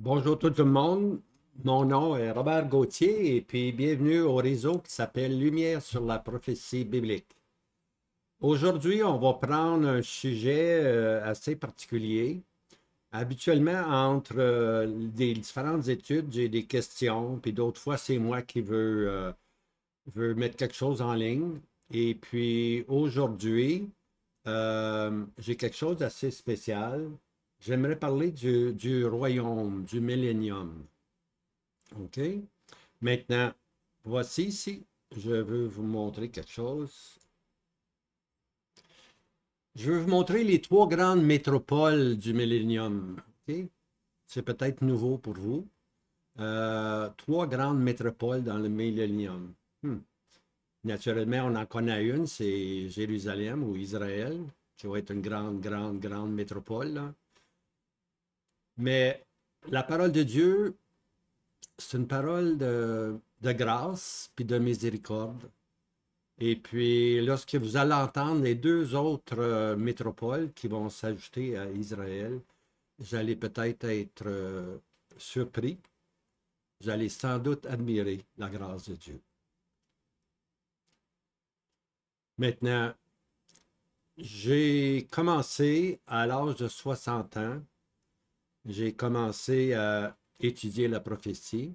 Bonjour tout le monde, mon nom est Robert Gauthier et puis bienvenue au réseau qui s'appelle Lumière sur la prophétie biblique. Aujourd'hui, on va prendre un sujet assez particulier. Habituellement, entre des différentes études, j'ai des questions, puis d'autres fois, c'est moi qui veux mettre quelque chose en ligne. Et puis aujourd'hui, j'ai quelque chose d'assez spécial. J'aimerais parler du royaume, du millénium. OK? Maintenant, voici ici, je veux vous montrer quelque chose. Je veux vous montrer les trois grandes métropoles du millénium. OK? C'est peut-être nouveau pour vous. Trois grandes métropoles dans le millénium. Naturellement, on en connaît une, c'est Jérusalem ou Israël, qui va être une grande métropole, là. Mais la parole de Dieu, c'est une parole de grâce puis de miséricorde. Et puis, lorsque vous allez entendre les deux autres métropoles qui vont s'ajouter à Israël, vous allez peut-être être surpris. Vous allez sans doute admirer la grâce de Dieu. Maintenant, j'ai commencé à l'âge de 60 ans. J'ai commencé à étudier la prophétie.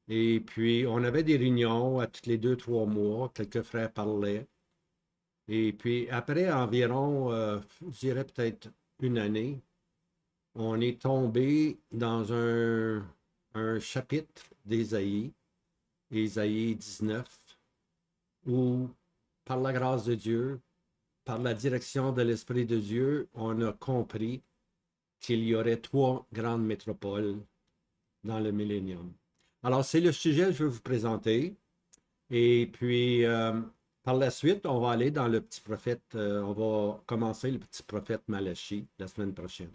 Et puis, on avait des réunions à tous les 2, 3 mois. Quelques frères parlaient. Et puis, après environ, je dirais peut-être une année, on est tombé dans un chapitre d'Ésaïe, Ésaïe 19, où, par la grâce de Dieu, par la direction de l'Esprit de Dieu, on a compris qu'il y aurait trois grandes métropoles dans le millénium. Alors, c'est le sujet que je veux vous présenter. Et puis, par la suite, on va aller dans le petit prophète, on va commencer le petit prophète Malachi la semaine prochaine.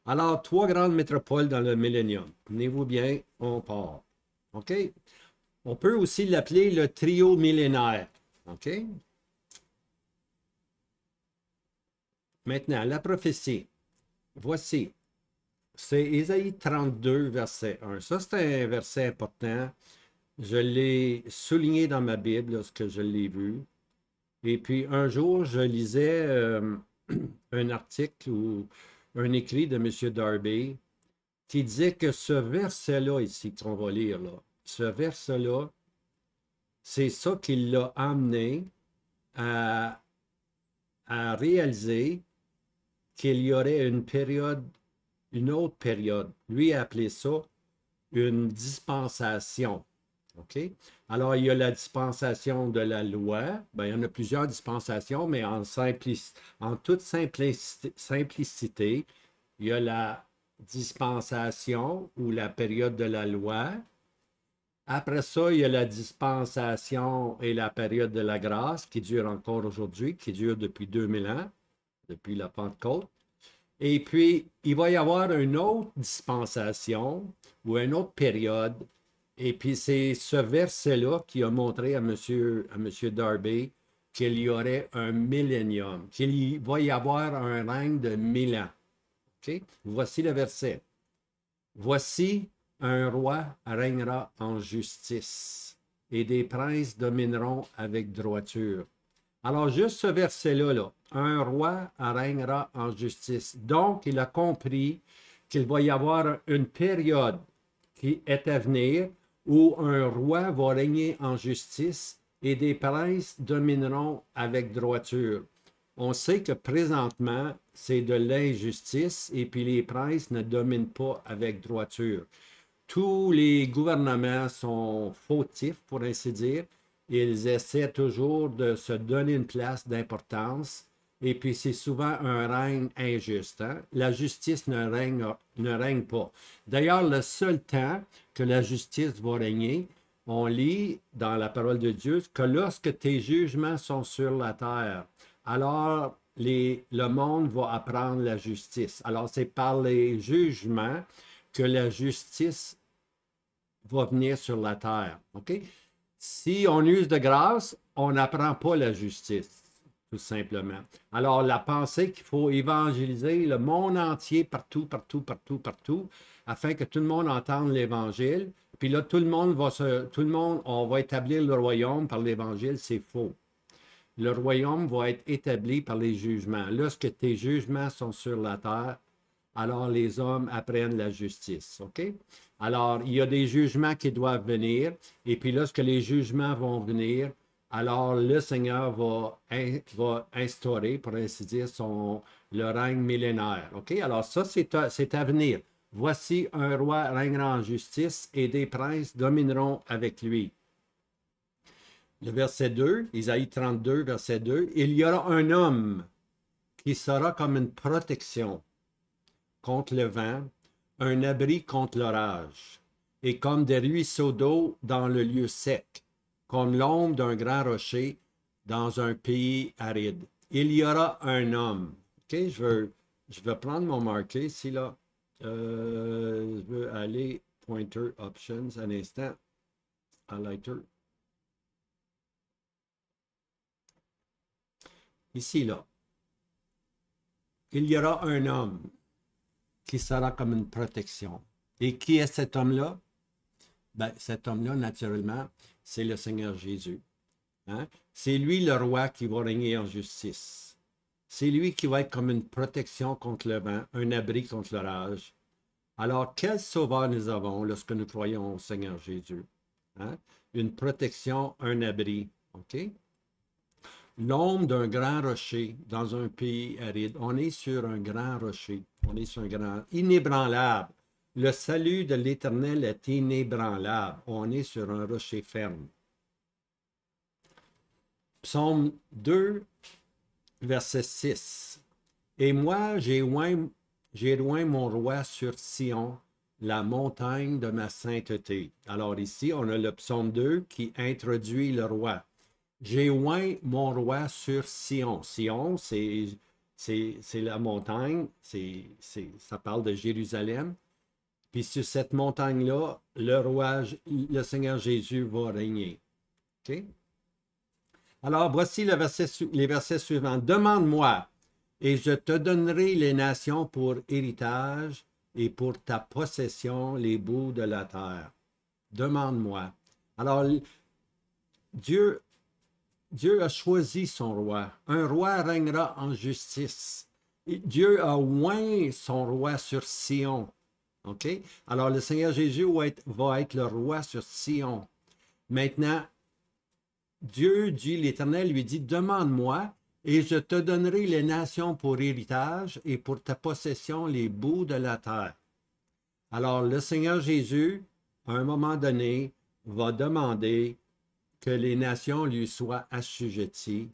Alors, trois grandes métropoles dans le millénium. Tenez-vous bien, on part. OK? On peut aussi l'appeler le trio millénaire. OK? Maintenant, la prophétie. Voici. C'est Ésaïe 32, verset 1. Ça, c'est un verset important. Je l'ai souligné dans ma Bible lorsque je l'ai vu. Et puis un jour, je lisais un article ou un écrit de M. Darby qui disait que ce verset-là ici qu'on va lire, là, ce verset-là, c'est ça qui l'a amené à, à réaliser qu'il y aurait une période, une autre période. Lui a appelé ça une dispensation. OK? Alors, il y a la dispensation de la loi. Bien, il y en a plusieurs dispensations, mais en toute simplicité, il y a la dispensation ou la période de la loi. Après ça, il y a la dispensation et la période de la grâce qui dure encore aujourd'hui, qui dure depuis 2000 ans, depuis la Pentecôte. Et puis, il va y avoir une autre dispensation ou une autre période. Et puis, c'est ce verset-là qui a montré à monsieur Darby qu'il y aurait un millénium, qu'il va y avoir un règne de 1000 ans. OK? Voici le verset. Voici un roi régnera en justice et des princes domineront avec droiture. Alors, juste ce verset-là, là, un roi régnera en justice. Donc, il a compris qu'il va y avoir une période qui est à venir où un roi va régner en justice et des princes domineront avec droiture. On sait que présentement, c'est de l'injustice et puis les princes ne dominent pas avec droiture. Tous les gouvernements sont fautifs, pour ainsi dire. Ils essaient toujours de se donner une place d'importance. Et puis, c'est souvent un règne injuste. Hein? La justice ne règne pas. D'ailleurs, le seul temps que la justice va régner, on lit dans la parole de Dieu que lorsque tes jugements sont sur la terre, alors le monde va apprendre la justice. Alors, c'est par les jugements que la justice va venir sur la terre. OK? Si on use de grâce, on n'apprend pas la justice. tout simplement. Alors, la pensée qu'il faut évangéliser le monde entier, partout, partout, partout, partout, afin que tout le monde entende l'Évangile. Puis là, tout le monde, on va établir le royaume par l'Évangile, c'est faux. Le royaume va être établi par les jugements. Lorsque tes jugements sont sur la terre, alors les hommes apprennent la justice. OK? Alors, il y a des jugements qui doivent venir, et puis lorsque les jugements vont venir, alors le Seigneur va instaurer, pour ainsi dire, le règne millénaire. OK? Alors ça, c'est à venir. Voici un roi régnera en justice et des princes domineront avec lui. Le verset 2, Isaïe 32, verset 2, il y aura un homme qui sera comme une protection contre le vent, un abri contre l'orage, et comme des ruisseaux d'eau dans le lieu sec, comme l'ombre d'un grand rocher dans un pays aride. Il y aura un homme. OK, je vais prendre mon marqué ici, là. Je veux aller Pointer Options un instant. Highlighter. Ici, là. Il y aura un homme qui sera comme une protection. Et qui est cet homme-là? Ben, cet homme-là, naturellement, c'est le Seigneur Jésus. Hein? C'est lui le roi qui va régner en justice. C'est lui qui va être comme une protection contre le vent, un abri contre l'orage. Alors, quel sauveur nous avons lorsque nous croyons au Seigneur Jésus? Hein? Une protection, un abri. OK? L'ombre d'un grand rocher dans un pays aride. On est sur un grand rocher. On est sur un grand... inébranlable. Le salut de l'Éternel est inébranlable. On est sur un rocher ferme. Psaume 2, verset 6. Et moi, j'ai loin mon roi sur Sion, la montagne de ma sainteté. Alors ici, on a le psaume 2 qui introduit le roi. J'ai oint mon roi sur Sion. Sion, c'est la montagne, ça parle de Jérusalem. Puis sur cette montagne-là, le Seigneur Jésus va régner. OK? Alors, voici les versets suivants. Demande-moi, et je te donnerai les nations pour héritage et pour ta possession les bouts de la terre. Demande-moi. Alors, Dieu a choisi son roi. Un roi régnera en justice. Et Dieu a oint son roi sur Sion. OK? Alors, le Seigneur Jésus va être le roi sur Sion. Maintenant, Dieu dit, l'Éternel lui dit, demande-moi et je te donnerai les nations pour héritage et pour ta possession les bouts de la terre. Alors, le Seigneur Jésus, à un moment donné, va demander que les nations lui soient assujetties,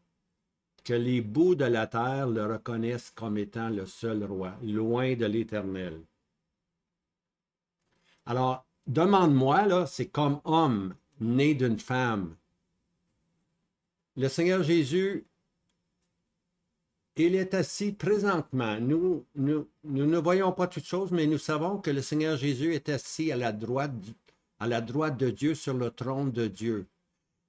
que les bouts de la terre le reconnaissent comme étant le seul roi, loin de l'Éternel. Alors, demande-moi, là, c'est comme homme né d'une femme. Le Seigneur Jésus, il est assis présentement. Nous ne voyons pas toutes choses, mais nous savons que le Seigneur Jésus est assis à la droite de Dieu sur le trône de Dieu.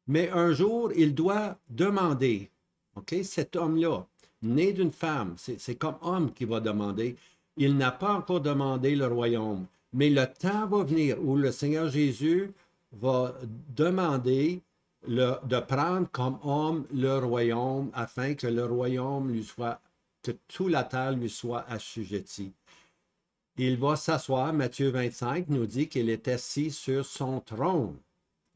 Mais un jour, il doit demander, OK, cet homme-là, né d'une femme, c'est comme homme qui va demander. Il n'a pas encore demandé le royaume, mais le temps va venir où le Seigneur Jésus va demander de prendre comme homme le royaume afin que le royaume que toute la terre lui soit assujettie. Il va s'asseoir, Matthieu 25 nous dit qu'il est assis sur son trône.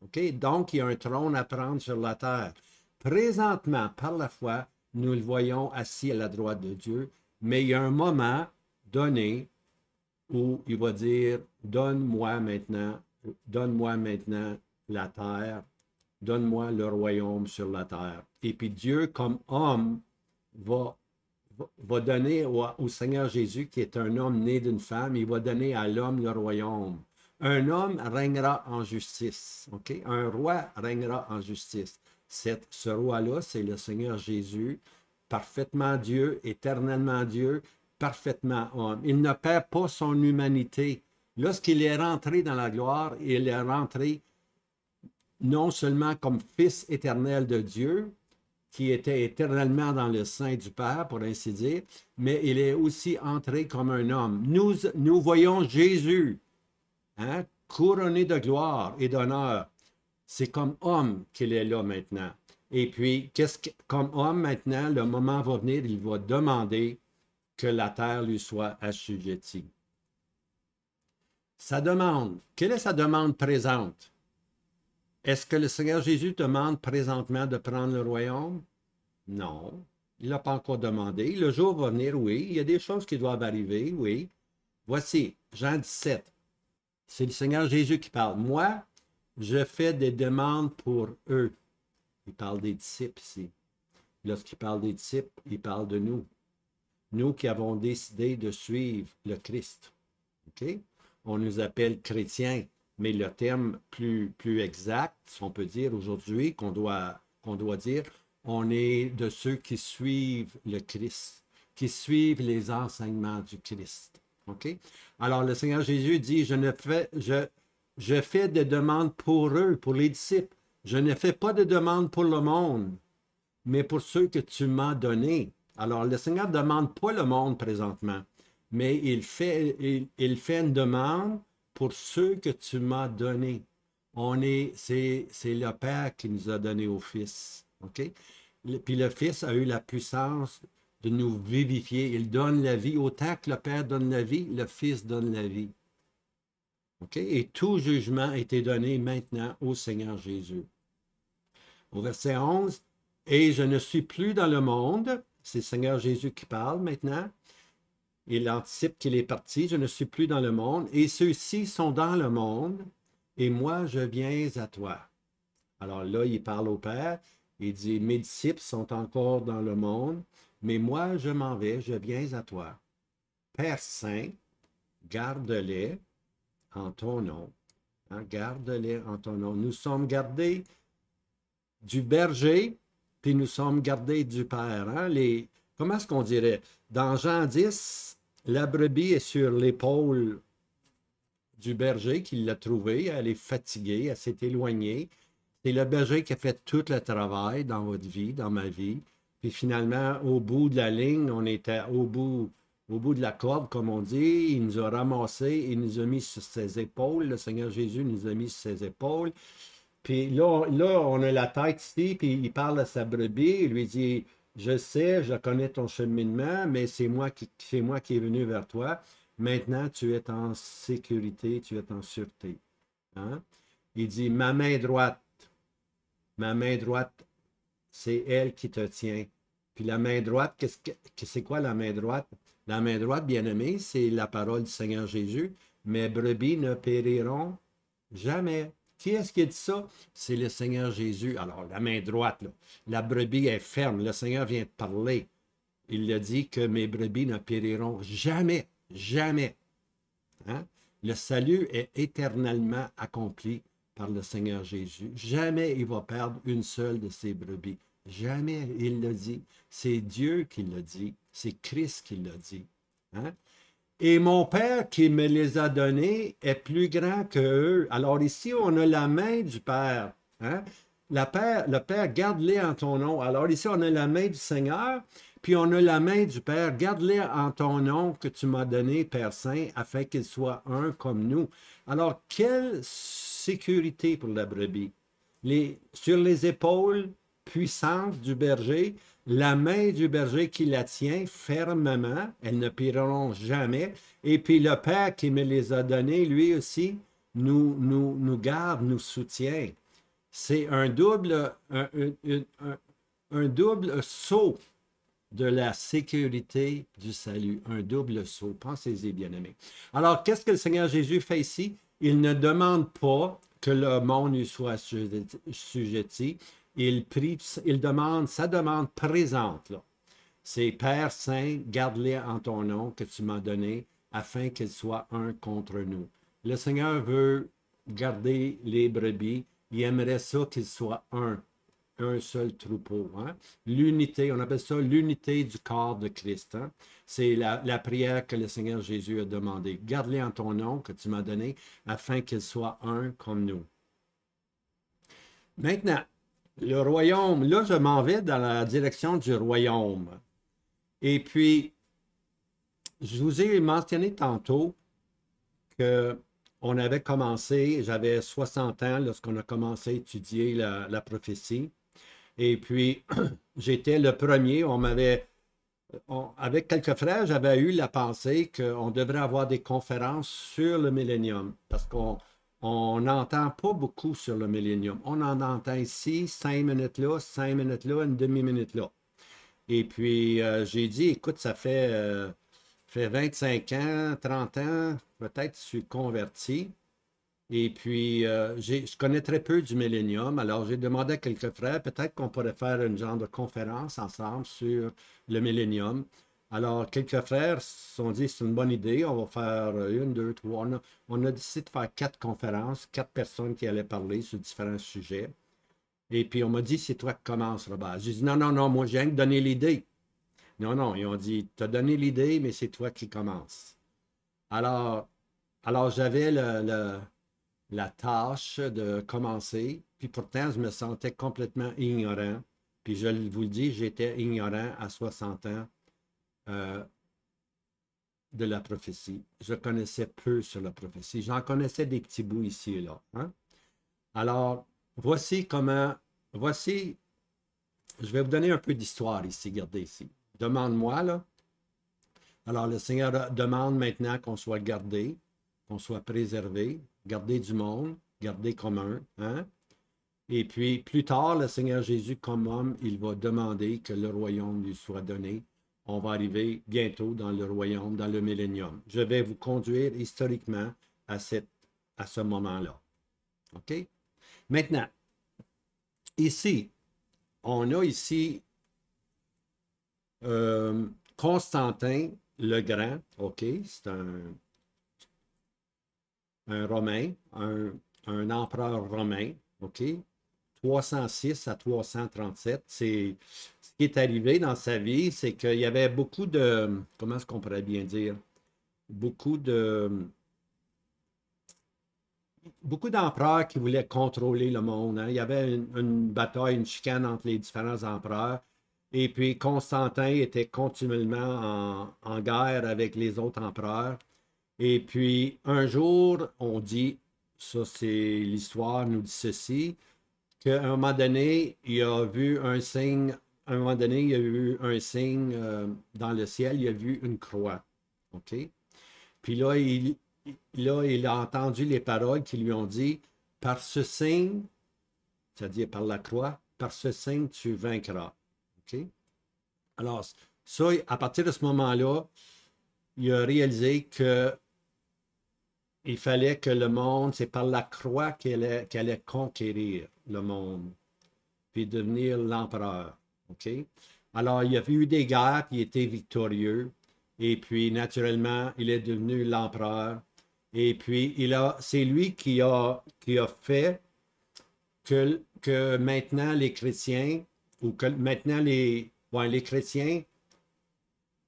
OK? Donc, il y a un trône à prendre sur la terre. Présentement, par la foi, nous le voyons assis à la droite de Dieu, mais il y a un moment donné où il va dire, donne-moi maintenant la terre, donne-moi le royaume sur la terre. Et puis Dieu, comme homme, va donner au Seigneur Jésus, qui est un homme né d'une femme, il va donner à l'homme le royaume. Un homme régnera en justice. Okay? Un roi régnera en justice. Ce roi-là, c'est le Seigneur Jésus, parfaitement Dieu, éternellement Dieu, parfaitement homme. Il ne perd pas son humanité. Lorsqu'il est rentré dans la gloire, il est rentré non seulement comme Fils éternel de Dieu, qui était éternellement dans le sein du Père, pour ainsi dire, mais il est aussi entré comme un homme. Nous voyons Jésus, hein, couronné de gloire et d'honneur. C'est comme homme qu'il est là maintenant. Et puis, comme homme maintenant, le moment va venir, il va demander que la terre lui soit assujettie. Sa demande, quelle est sa demande présente? Est-ce que le Seigneur Jésus demande présentement de prendre le royaume? Non, il ne l'a pas encore demandé. Le jour va venir, oui. Il y a des choses qui doivent arriver, oui. Voici, Jean 17. C'est le Seigneur Jésus qui parle. Moi, je fais des demandes pour eux. Il parle des disciples ici. Lorsqu'il parle des disciples, il parle de nous. Nous qui avons décidé de suivre le Christ. OK? On nous appelle chrétiens, mais le terme plus exact, si on peut dire aujourd'hui, qu'on doit dire, on est de ceux qui suivent le Christ, qui suivent les enseignements du Christ. OK? Alors, le Seigneur Jésus dit, je fais des demandes pour eux, pour les disciples. Je ne fais pas de demandes pour le monde, mais pour ceux que tu m'as donnés. Alors, le Seigneur ne demande pas le monde présentement, mais il fait une demande pour ceux que tu m'as donnés. C'est le Père qui nous a donné au Fils. OK? Puis le Fils a eu la puissance de nous vivifier. Il donne la vie. Autant que le Père donne la vie, le Fils donne la vie. OK? Et tout jugement a été donné maintenant au Seigneur Jésus. Au verset 11, « Et je ne suis plus dans le monde. » C'est le Seigneur Jésus qui parle maintenant. Il anticipe qu'il est parti. « Je ne suis plus dans le monde. Et ceux-ci sont dans le monde. Et moi, je viens à toi. » Alors là, il parle au Père. Il dit, « Mes disciples sont encore dans le monde. Mais moi, je m'en vais. Je viens à toi. Père Saint, garde-les en ton nom. » Hein, garde-les en ton nom. Nous sommes gardés du berger, puis nous sommes gardés du Père. Hein? Comment est-ce qu'on dirait? Dans Jean 10, la brebis est sur l'épaule du berger qui l'a trouvée. Elle est fatiguée, elle s'est éloignée. C'est le berger qui a fait tout le travail dans votre vie, dans ma vie. Puis finalement, au bout de la ligne, on était au bout de la corde, comme on dit. Il nous a ramassés, il nous a mis sur ses épaules. Le Seigneur Jésus nous a mis sur ses épaules. Puis là, on a la tête ici, puis il parle à sa brebis, il lui dit, « Je sais, je connais ton cheminement, mais c'est moi qui est venu vers toi. Maintenant, tu es en sécurité, tu es en sûreté. Hein? » Il dit, « Ma main droite, c'est elle qui te tient. » Puis la main droite, c'est quoi la main droite? La main droite, bien-aimé, c'est la parole du Seigneur Jésus. « Mes brebis ne périront jamais. » Qui est-ce qui a dit ça? C'est le Seigneur Jésus. Alors, la main droite, là, la brebis est ferme. Le Seigneur vient de parler. Il a dit que mes brebis ne périront jamais, jamais. Hein? Le salut est éternellement accompli par le Seigneur Jésus. Jamais il va perdre une seule de ses brebis. Jamais il l'a dit. C'est Dieu qui l'a dit. C'est Christ qui l'a dit. Hein? Et mon Père qui me les a donnés est plus grand qu'eux. Alors ici, on a la main du Père. Hein? Le Père, garde-les en ton nom. Alors ici, on a la main du Seigneur, puis on a la main du Père. Garde-les en ton nom que tu m'as donné, Père Saint, afin qu'ils soient un comme nous. Alors, quelle sécurité pour la brebis. Sur les épaules puissantes du berger, la main du berger qui la tient fermement, elles ne périront jamais. Et puis le Père qui me les a donnés, lui aussi, nous garde, nous soutient. C'est un double saut de la sécurité du salut. Un double saut. Pensez-y, bien-aimés. Alors, qu'est-ce que le Seigneur Jésus fait ici? Il ne demande pas que le monde lui soit assujetti. Il demande, sa demande présente, c'est Père Saint, garde-les en ton nom que tu m'as donné, afin qu'ils soient un contre nous. Le Seigneur veut garder les brebis, il aimerait ça qu'ils soient un seul troupeau. Hein? L'unité, on appelle ça l'unité du corps de Christ. Hein? C'est la prière que le Seigneur Jésus a demandé. Garde-les en ton nom que tu m'as donné, afin qu'ils soient un comme nous. Maintenant, le royaume, là, je m'en vais dans la direction du royaume. Et puis, je vous ai mentionné tantôt que on avait commencé, j'avais 60 ans lorsqu'on a commencé à étudier la prophétie. Et puis, j'étais le premier, avec quelques frères, j'avais eu la pensée qu'on devrait avoir des conférences sur le millénium, parce qu'on n'entend pas beaucoup sur le millénium. On en entend ici, 5 minutes là, une demi-minute là. Et puis, j'ai dit, écoute, fait 25 ans, 30 ans, peut-être je suis converti. Et puis, je connais très peu du millénium. Alors, j'ai demandé à quelques frères, peut-être qu'on pourrait faire une genre de conférence ensemble sur le millénium. Alors, quelques frères se sont dit, c'est une bonne idée, on va faire une, deux, trois. On a décidé de faire 4 conférences, 4 personnes qui allaient parler sur différents sujets. Et puis, on m'a dit, c'est toi qui commences, Robert. J'ai dit, non, non, non, moi, je viens de donner l'idée. Non, non, ils ont dit, tu as donné l'idée, mais c'est toi qui commences. Alors, alors j'avais la tâche de commencer, puis pourtant, je me sentais complètement ignorant. Puis je vous le dis, j'étais ignorant à 60 ans euh, de la prophétie. Je connaissais peu sur la prophétie. J'en connaissais des petits bouts ici et là. Hein? Alors, voici, je vais vous donner un peu d'histoire ici, regardez ici. Demande-moi, là. Alors, le Seigneur demande maintenant qu'on soit gardé, qu'on soit préservé, gardé du monde, gardé comme un. Hein? Et puis, plus tard, le Seigneur Jésus, comme homme, il va demander que le royaume lui soit donné. On va arriver bientôt dans le royaume, dans le millénium. Je vais vous conduire historiquement à ce moment-là. OK? Maintenant, ici, on a ici Constantin le Grand. OK? C'est un Romain, un empereur romain. OK? 306 à 337. Ce qui est arrivé dans sa vie, c'est qu'il y avait beaucoup de, comment est-ce qu'on pourrait bien dire, beaucoup d'empereurs qui voulaient contrôler le monde. Hein. Il y avait une bataille, une chicane entre les différents empereurs. Et puis Constantin était continuellement en guerre avec les autres empereurs. Et puis un jour, on dit, ça c'est l'histoire nous dit ceci, qu'à un moment donné, il a vu un signe, à un moment donné, il y a eu un signe dans le ciel, il a vu une croix. OK? Puis là, il a entendu les paroles qui lui ont dit, par ce signe, c'est-à-dire par la croix, par ce signe, tu vaincras. OK? Alors, ça, à partir de ce moment-là, il a réalisé que il fallait que le monde, c'est par la croix qu'elle allait conquérir le monde, puis devenir l'empereur. OK? Alors, il y a eu des guerres, puis il était victorieux. Et puis, naturellement, il est devenu l'empereur. Et puis, c'est lui qui a fait que maintenant les chrétiens, ou que maintenant les chrétiens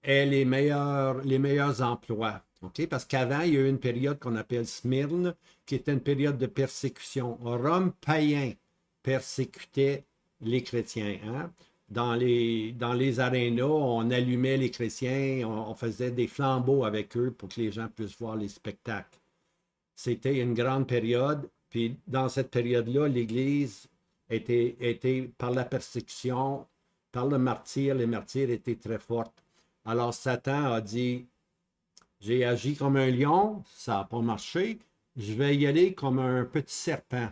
aient les meilleurs emplois. OK? Parce qu'avant, il y a eu une période qu'on appelle Smyrne, qui était une période de persécution. Rome païen persécutait les chrétiens. Hein? Dans les arénas, on allumait les chrétiens, on faisait des flambeaux avec eux pour que les gens puissent voir les spectacles. C'était une grande période. Puis dans cette période-là, l'Église était par la persécution, par le martyr, les martyrs étaient très fortes. Alors Satan a dit, j'ai agi comme un lion, ça n'a pas marché, je vais y aller comme un petit serpent.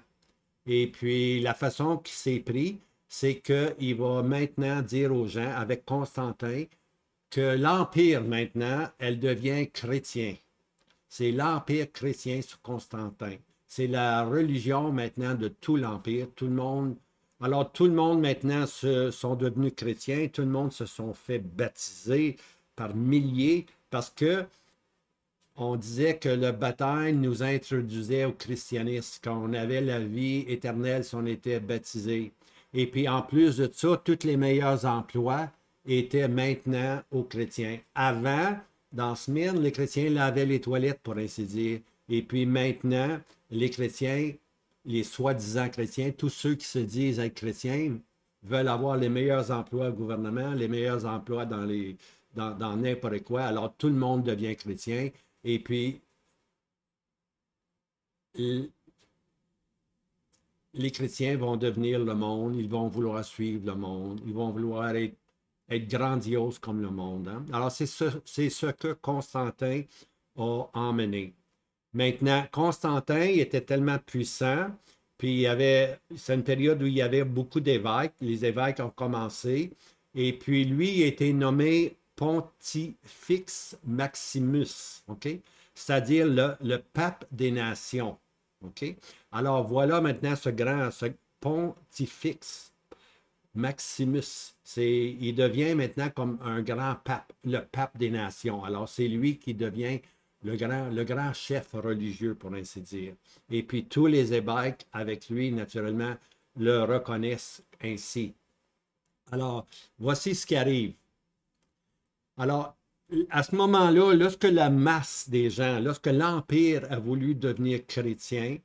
Et puis la façon qu'il s'est pris, c'est qu'il va maintenant dire aux gens, avec Constantin, que l'Empire maintenant, elle devient chrétien. C'est l'Empire chrétien sous Constantin. C'est la religion maintenant de tout l'Empire. Tout le monde. Alors, tout le monde maintenant sont devenus chrétiens. Tout le monde se sont fait baptiser par milliers parce que on disait que le baptême nous introduisait au christianisme, qu'on avait la vie éternelle si on était baptisé. Et puis, en plus de ça, tous les meilleurs emplois étaient maintenant aux chrétiens. Avant, dans Smyrne, les chrétiens lavaient les toilettes, pour ainsi dire. Et puis maintenant, les chrétiens les soi-disant chrétiens, tous ceux qui se disent être chrétiens, veulent avoir les meilleurs emplois au gouvernement, les meilleurs emplois dans n'importe quoi. Alors, tout le monde devient chrétien. Et puis, les chrétiens vont devenir le monde, ils vont vouloir suivre le monde, ils vont vouloir être grandioses comme le monde. Hein? Alors, c'est ce que Constantin a emmené. Maintenant, Constantin il était tellement puissant, puis c'est une période où il y avait beaucoup d'évêques, les évêques ont commencé, et puis lui a été nommé Pontifex Maximus, OK? C'est-à-dire le pape des nations, OK? Alors voilà maintenant ce Pontifex Maximus. Il devient maintenant comme un grand pape, le pape des nations. Alors c'est lui qui devient le grand chef religieux, pour ainsi dire. Et puis tous les évêques avec lui, naturellement, le reconnaissent ainsi. Alors, voici ce qui arrive. Alors, à ce moment-là, lorsque la masse des gens, lorsque l'Empire a voulu devenir chrétien,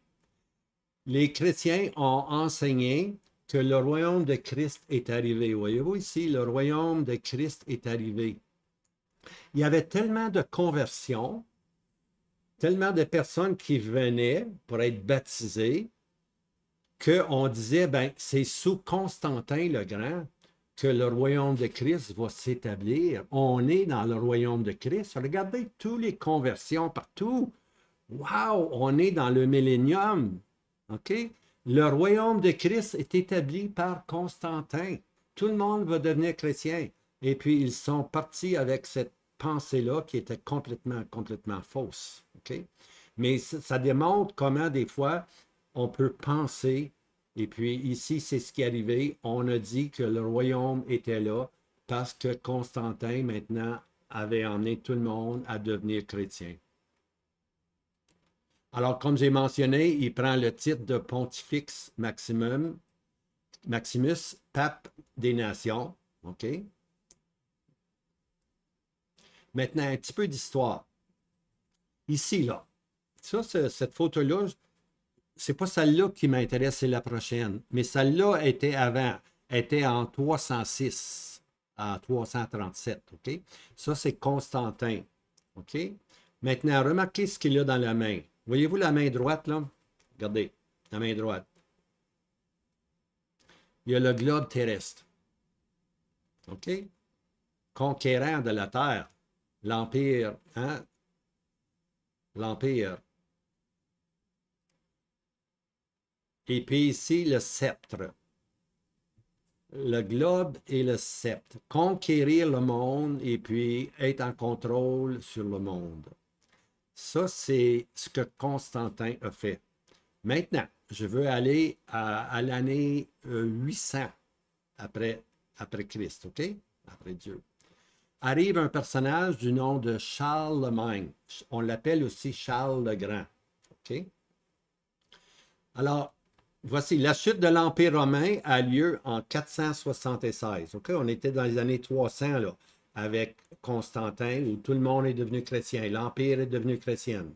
les chrétiens ont enseigné que le royaume de Christ est arrivé. Voyez-vous ici, le royaume de Christ est arrivé. Il y avait tellement de conversions, tellement de personnes qui venaient pour être baptisées, qu'on disait, ben, c'est sous Constantin le Grand que le royaume de Christ va s'établir. On est dans le royaume de Christ. Regardez toutes les conversions partout. Wow, on est dans le millénium. OK? Le royaume de Christ est établi par Constantin. Tout le monde va devenir chrétien. Et puis, ils sont partis avec cette pensée-là qui était complètement fausse. OK? Mais ça démontre comment, des fois, on peut penser. Et puis, ici, c'est ce qui est arrivé. On a dit que le royaume était là parce que Constantin, maintenant, avait emmené tout le monde à devenir chrétien. Alors, comme j'ai mentionné, il prend le titre de Pontifex Maximus, pape des nations. OK? Maintenant, un petit peu d'histoire. Ici, là, ça, cette photo-là, c'est pas celle-là qui m'intéresse, c'est la prochaine. Mais celle-là était avant, était en 306 à 337. OK? Ça, c'est Constantin. OK? Maintenant, remarquez ce qu'il a dans la main. Voyez-vous la main droite, là? Regardez, la main droite. Il y a le globe terrestre. OK? Conquérant de la terre. L'Empire, hein? L'Empire. Et puis ici, le sceptre. Le globe et le sceptre. Conquérir le monde et puis être en contrôle sur le monde. Ça, c'est ce que Constantin a fait. Maintenant, je veux aller à l'année 800 après Christ, OK? Après Dieu. Arrive un personnage du nom de Charlemagne. On l'appelle aussi Charles le Grand, OK? Alors, voici, la chute de l'Empire romain a lieu en 476, OK? On était dans les années 300, là, avec Constantin, où tout le monde est devenu chrétien. L'Empire est devenu chrétien.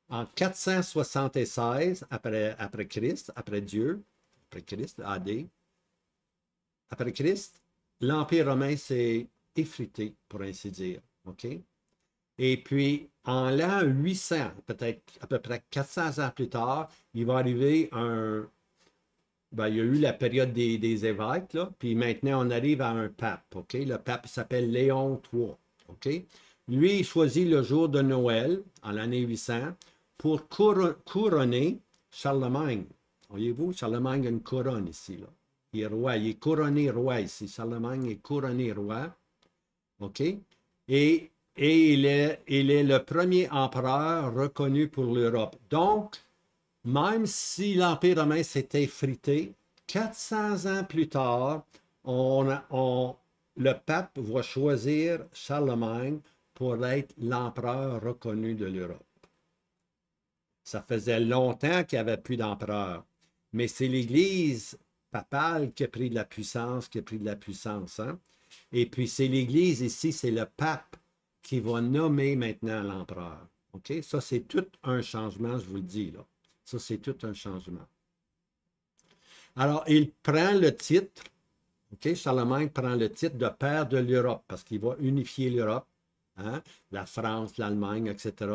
En 476, après Christ, après Dieu, après Christ, AD, après Christ, l'Empire romain s'est effrité, pour ainsi dire. OK? Et puis, en l'an 800, peut-être à peu près 400 ans plus tard, il va arriver ben, il y a eu la période des évêques, là, puis maintenant on arrive à un pape. OK? Le pape s'appelle Léon III. OK? Lui, il choisit le jour de Noël, en l'année 800, pour couronner Charlemagne. Voyez-vous, Charlemagne a une couronne ici. Là. Il est roi, il est couronné roi ici. Charlemagne est couronné roi. OK? Et il est le premier empereur reconnu pour l'Europe. Donc, même si l'Empire romain s'est effrité, 400 ans plus tard, le pape va choisir Charlemagne pour être l'empereur reconnu de l'Europe. Ça faisait longtemps qu'il n'y avait plus d'empereur. Mais c'est l'Église papale qui a pris de la puissance, Hein? Et puis c'est l'Église ici, c'est le pape qui va nommer maintenant l'empereur. OK? Ça, c'est tout un changement, je vous le dis, là. Ça, c'est tout un changement. Alors, il prend le titre, OK, Charlemagne prend le titre de père de l'Europe, parce qu'il va unifier l'Europe, hein, la France, l'Allemagne, etc.,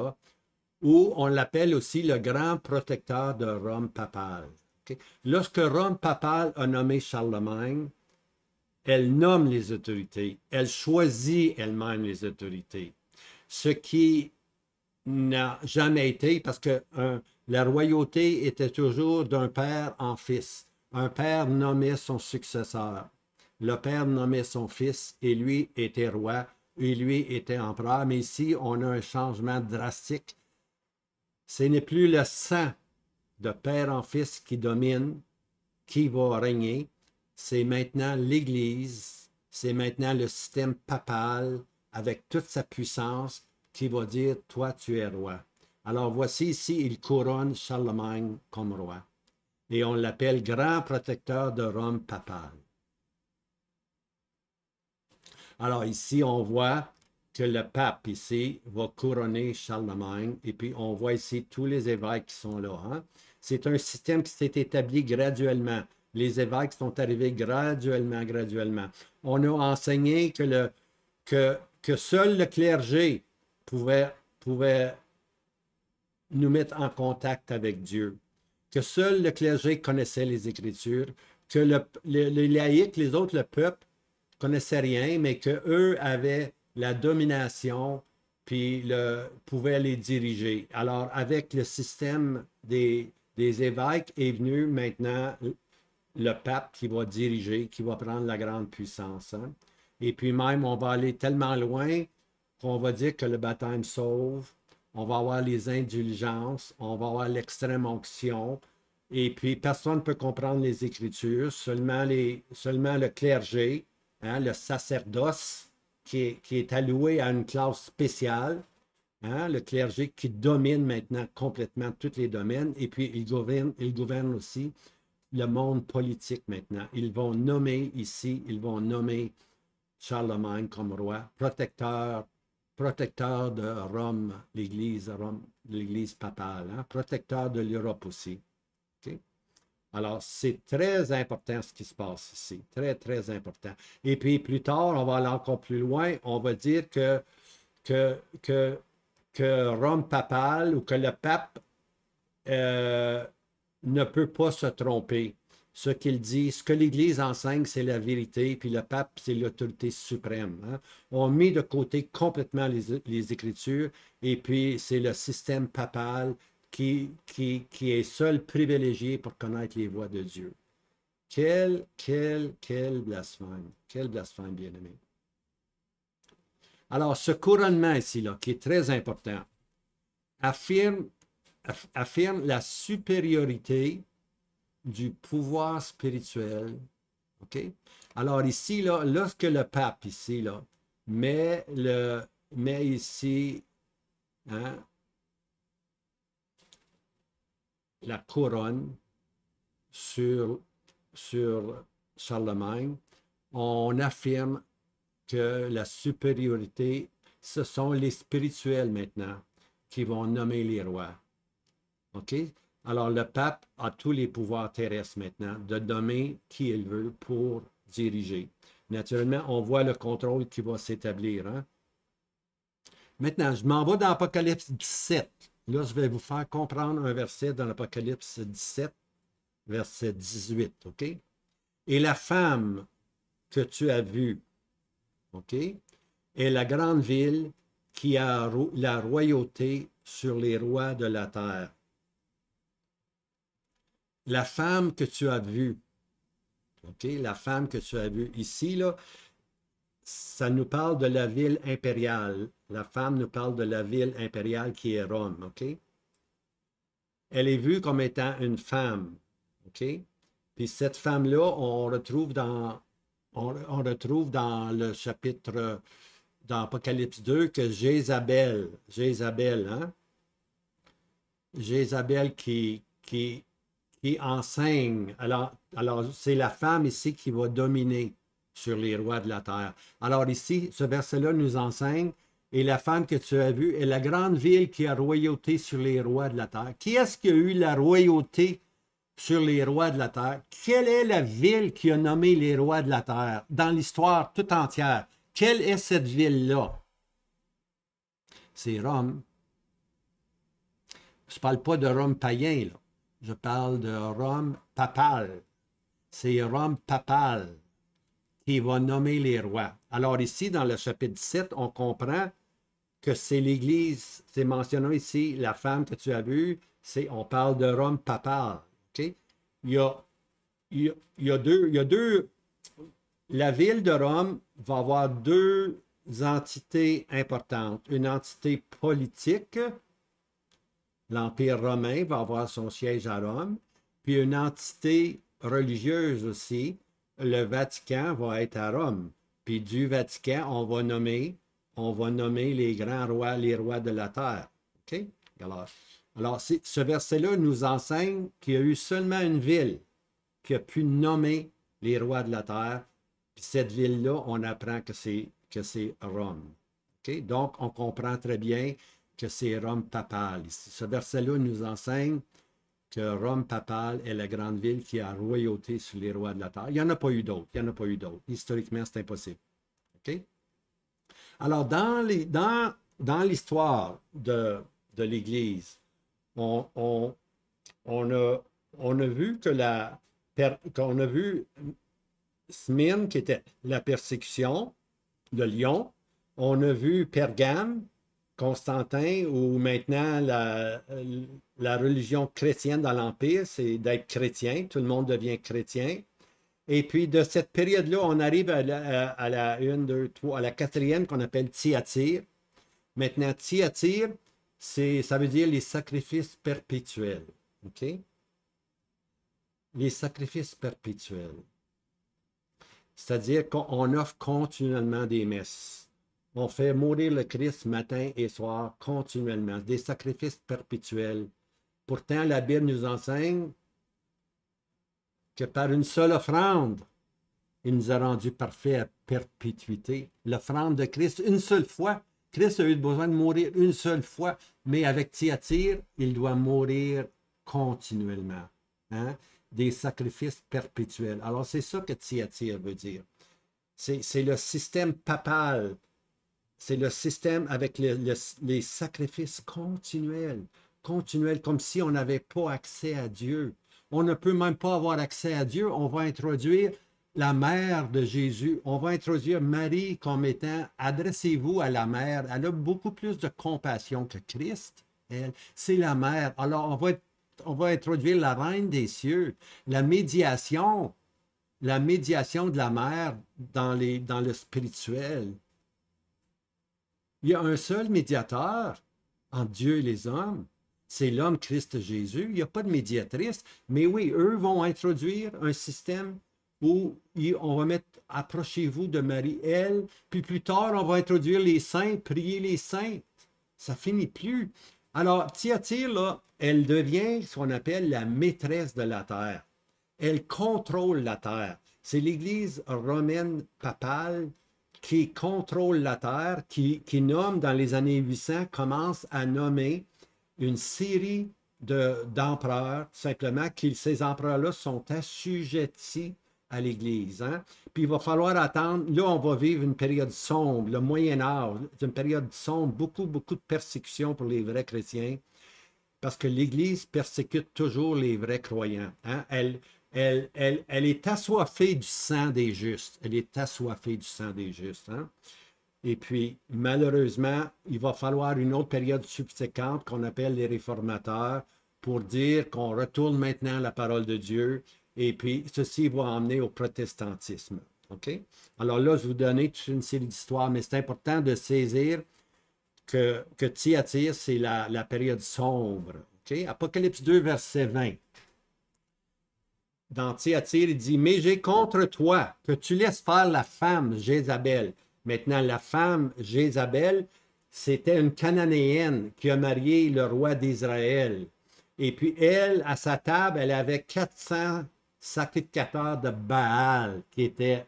ou on l'appelle aussi le grand protecteur de Rome papale. OK? Lorsque Rome papale a nommé Charlemagne, elle nomme les autorités, elle choisit elle-même les autorités, ce qui n'a jamais été, parce que la royauté était toujours d'un père en fils. Un père nommait son successeur. Le père nommait son fils et lui était roi et lui était empereur. Mais ici, on a un changement drastique. Ce n'est plus le sang de père en fils qui domine, qui va régner. C'est maintenant l'Église, c'est maintenant le système papal avec toute sa puissance qui va dire, toi, tu es roi. Alors voici ici, il couronne Charlemagne comme roi. Et on l'appelle grand protecteur de Rome papal. Alors ici, on voit que le pape ici va couronner Charlemagne. Et puis on voit ici tous les évêques qui sont là. Hein? C'est un système qui s'est établi graduellement. Les évêques sont arrivés graduellement, graduellement. On a enseigné que seul le clergé pouvait nous mettre en contact avec Dieu, que seul le clergé connaissait les Écritures, que les laïcs, les autres, le peuple, connaissaient rien, mais qu'eux avaient la domination, puis pouvaient les diriger. Alors, avec le système des évêques est venu maintenant le pape qui va diriger, qui va prendre la grande puissance. Hein? Et puis même, on va aller tellement loin qu'on va dire que le baptême sauve, on va avoir les indulgences, on va avoir l'extrême onction, et puis personne ne peut comprendre les Écritures, seulement le clergé, hein, le sacerdoce qui est alloué à une classe spéciale, hein, le clergé qui domine maintenant complètement tous les domaines, et puis il gouverne aussi le monde politique maintenant. Ils vont nommer ici, ils vont nommer Charlemagne comme roi, protecteur de Rome, l'Église papale, hein, protecteur de l'Europe aussi. Okay? Alors, c'est très important ce qui se passe ici, très, très important. Et puis, plus tard, on va aller encore plus loin, on va dire que Rome papale ou que le pape ne peut pas se tromper. Ce qu'il dit, ce que l'Église enseigne, c'est la vérité, puis le pape, c'est l'autorité suprême. Hein. On met de côté complètement les Écritures, et puis c'est le système papal qui est seul privilégié pour connaître les voies de Dieu. Quel blasphème! Quel blasphème, bien-aimé! Alors, ce couronnement ici, là, qui est très important, affirme la supériorité du pouvoir spirituel. OK? Alors ici, là, lorsque le pape, ici, là, met ici hein, la couronne sur Charlemagne, on affirme que la supériorité, ce sont les spirituels maintenant qui vont nommer les rois. OK? Alors, le pape a tous les pouvoirs terrestres maintenant de nommer qui il veut pour diriger. Naturellement, on voit le contrôle qui va s'établir. Hein? Maintenant, je m'en vais dans l'Apocalypse 17. Là, je vais vous faire comprendre un verset dans l'Apocalypse 17, verset 18. OK? Et la femme que tu as vue, OK, est la grande ville qui a la royauté sur les rois de la terre. La femme que tu as vue, OK, la femme que tu as vue ici, là, ça nous parle de la ville impériale. La femme nous parle de la ville impériale qui est Rome, OK? Elle est vue comme étant une femme, OK? Puis cette femme-là, on retrouve dans le chapitre, dans Apocalypse 2, que Jézabel, hein? Jézabel qui enseigne. Alors c'est la femme ici qui va dominer sur les rois de la terre. Alors ici, ce verset-là nous enseigne et la femme que tu as vue est la grande ville qui a royauté sur les rois de la terre. Qui est-ce qui a eu la royauté sur les rois de la terre? Quelle est la ville qui a nommé les rois de la terre dans l'histoire tout entière? Quelle est cette ville-là? C'est Rome. Je ne parle pas de Rome païen, là. Je parle de Rome papale. C'est Rome papale qui va nommer les rois. Alors ici, dans le chapitre 7, on comprend que c'est l'Église, c'est mentionné ici, la femme que tu as vue, on parle de Rome papale. Okay? Il y a deux, la ville de Rome va avoir deux entités importantes. Une entité politique, l'Empire romain va avoir son siège à Rome, puis une entité religieuse aussi, le Vatican va être à Rome. Puis du Vatican, on va nommer les grands rois, les rois de la terre. OK? Alors ce verset-là nous enseigne qu'il y a eu seulement une ville qui a pu nommer les rois de la terre. Puis cette ville-là, on apprend que c'est Rome. OK? Donc, on comprend très bien que c'est Rome papale. Ce verset-là nous enseigne que Rome papale est la grande ville qui a royauté sur les rois de la terre. Il n'y en a pas eu d'autres. Il n'y en a pas eu d'autres. Historiquement, c'est impossible. OK? Alors, dans l'histoire de l'Église, on a vu qu'on a vu Smyrne, qui était la persécution de Lyon. On a vu Pergame, Constantin, où maintenant la religion chrétienne dans l'Empire, c'est d'être chrétien. Tout le monde devient chrétien. Et puis, de cette période-là, on arrive à la quatrième qu'on appelle Thyatire. Maintenant, Thyatire, ça veut dire les sacrifices perpétuels. OK? Les sacrifices perpétuels. C'est-à-dire qu'on offre continuellement des messes. On fait mourir le Christ matin et soir continuellement. Des sacrifices perpétuels. Pourtant, la Bible nous enseigne que par une seule offrande, il nous a rendus parfaits à perpétuité. L'offrande de Christ, une seule fois. Christ a eu besoin de mourir une seule fois, mais avec Thyatire, il doit mourir continuellement. Hein? Des sacrifices perpétuels. Alors, c'est ça que Thyatire veut dire. C'est le système papal. C'est le système avec les sacrifices continuels. Continuels, comme si on n'avait pas accès à Dieu. On ne peut même pas avoir accès à Dieu. On va introduire la mère de Jésus. On va introduire Marie comme étant, adressez-vous à la mère. Elle a beaucoup plus de compassion que Christ. Elle, c'est la mère. Alors, on va introduire la reine des cieux, la médiation de la mère dans le spirituel. Il y a un seul médiateur entre Dieu et les hommes. C'est l'homme Christ Jésus. Il n'y a pas de médiatrice. Mais oui, eux vont introduire un système où on va mettre « Approchez-vous de Marie, elle ». Puis plus tard, on va introduire les saints, prier les saints. Ça finit plus. Alors, Thyatire, là, elle devient ce qu'on appelle la maîtresse de la terre. Elle contrôle la terre. C'est l'Église romaine papale qui contrôle la terre, qui nomme dans les années 800, commence à nommer une série d'empereurs, tout simplement, ces empereurs-là sont assujettis à l'Église. Hein? Puis il va falloir attendre, là on va vivre une période sombre, le Moyen Âge, une période sombre, beaucoup de persécutions pour les vrais chrétiens, parce que l'Église persécute toujours les vrais croyants. Hein? Elle est assoiffée du sang des justes. Elle est assoiffée du sang des justes. Hein? Et puis, malheureusement, il va falloir une autre période subséquente qu'on appelle les réformateurs pour dire qu'on retourne maintenant la parole de Dieu. Et puis, ceci va emmener au protestantisme. OK? Alors là, je vais vous donner toute une série d'histoires, mais c'est important de saisir que Thyatire, c'est la période sombre. OK? Apocalypse 2, verset 20. Dans Thyatire, il dit « Mais j'ai contre toi que tu laisses faire la femme Jézabel. » Maintenant, la femme Jézabel, c'était une Cananéenne qui a marié le roi d'Israël. Et puis elle, à sa table, elle avait 400 sacrificateurs de Baal qui étaient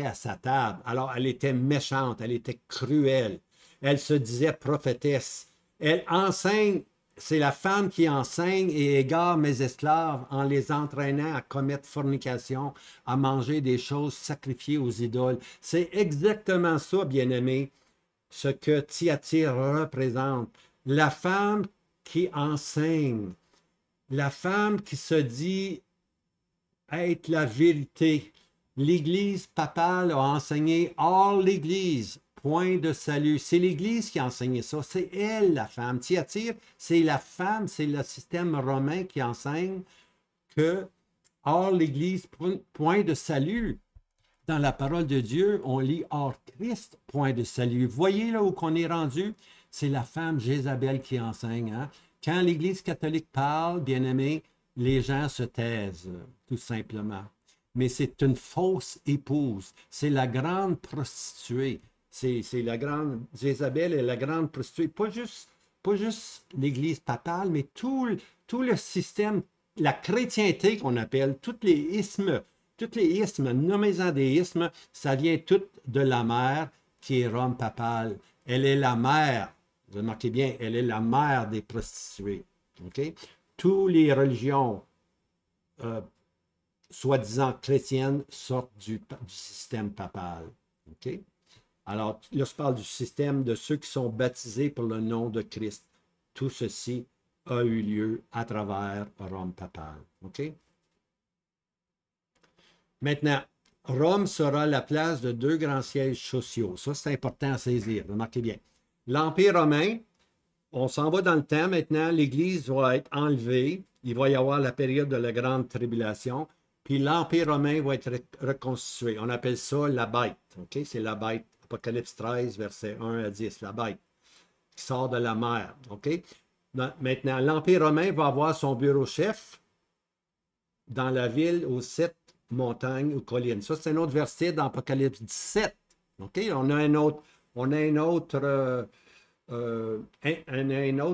à sa table. Alors, elle était méchante, elle était cruelle. Elle se disait prophétesse. Elle enseigne, c'est la femme qui enseigne et égare mes esclaves en les entraînant à commettre fornication, à manger des choses sacrifiées aux idoles. C'est exactement ça, bien-aimé, ce que Thyatire représente. La femme qui enseigne, la femme qui se dit être la vérité. L'Église papale a enseigné hors l'Église, point de salut. C'est l'Église qui a enseigné ça. C'est elle, la femme. Thyatire, c'est la femme, c'est le système romain qui enseigne que hors l'Église, point de salut. Dans la parole de Dieu, on lit hors Christ, point de salut. Voyez là où qu'on est rendu? C'est la femme Jézabel qui enseigne. Hein? Quand l'Église catholique parle, bien aimé, les gens se taisent, tout simplement. Mais c'est une fausse épouse. C'est la grande prostituée. C'est la grande Jézabel et la grande prostituée. Pas juste l'Église papale, mais tout le système, la chrétienté qu'on appelle, tous les ismes, nommez-en des ismes, ça vient tout de la mère qui est Rome papale. Elle est la mère, remarquez bien, elle est la mère des prostituées. Okay? Toutes les religions soi-disant chrétiennes sortent du système papal. Okay? Alors, là, je parle du système de ceux qui sont baptisés pour le nom de Christ. Tout ceci a eu lieu à travers Rome papale. OK? Maintenant, Rome sera la place de deux grands sièges sociaux. Ça, c'est important à saisir. Remarquez bien. L'Empire romain, on s'en va dans le temps maintenant. l'Église va être enlevée. Il va y avoir la période de la grande tribulation. Puis l'Empire romain va être reconstitué. On appelle ça la bête. OK? C'est la bête. Apocalypse 13, versets 1 à 10. La bête qui sort de la mer. OK? Maintenant, l'Empire romain va avoir son bureau chef dans la ville aux 7 montagnes ou collines. Ça, c'est un autre verset dans Apocalypse 17. OK? On a une autre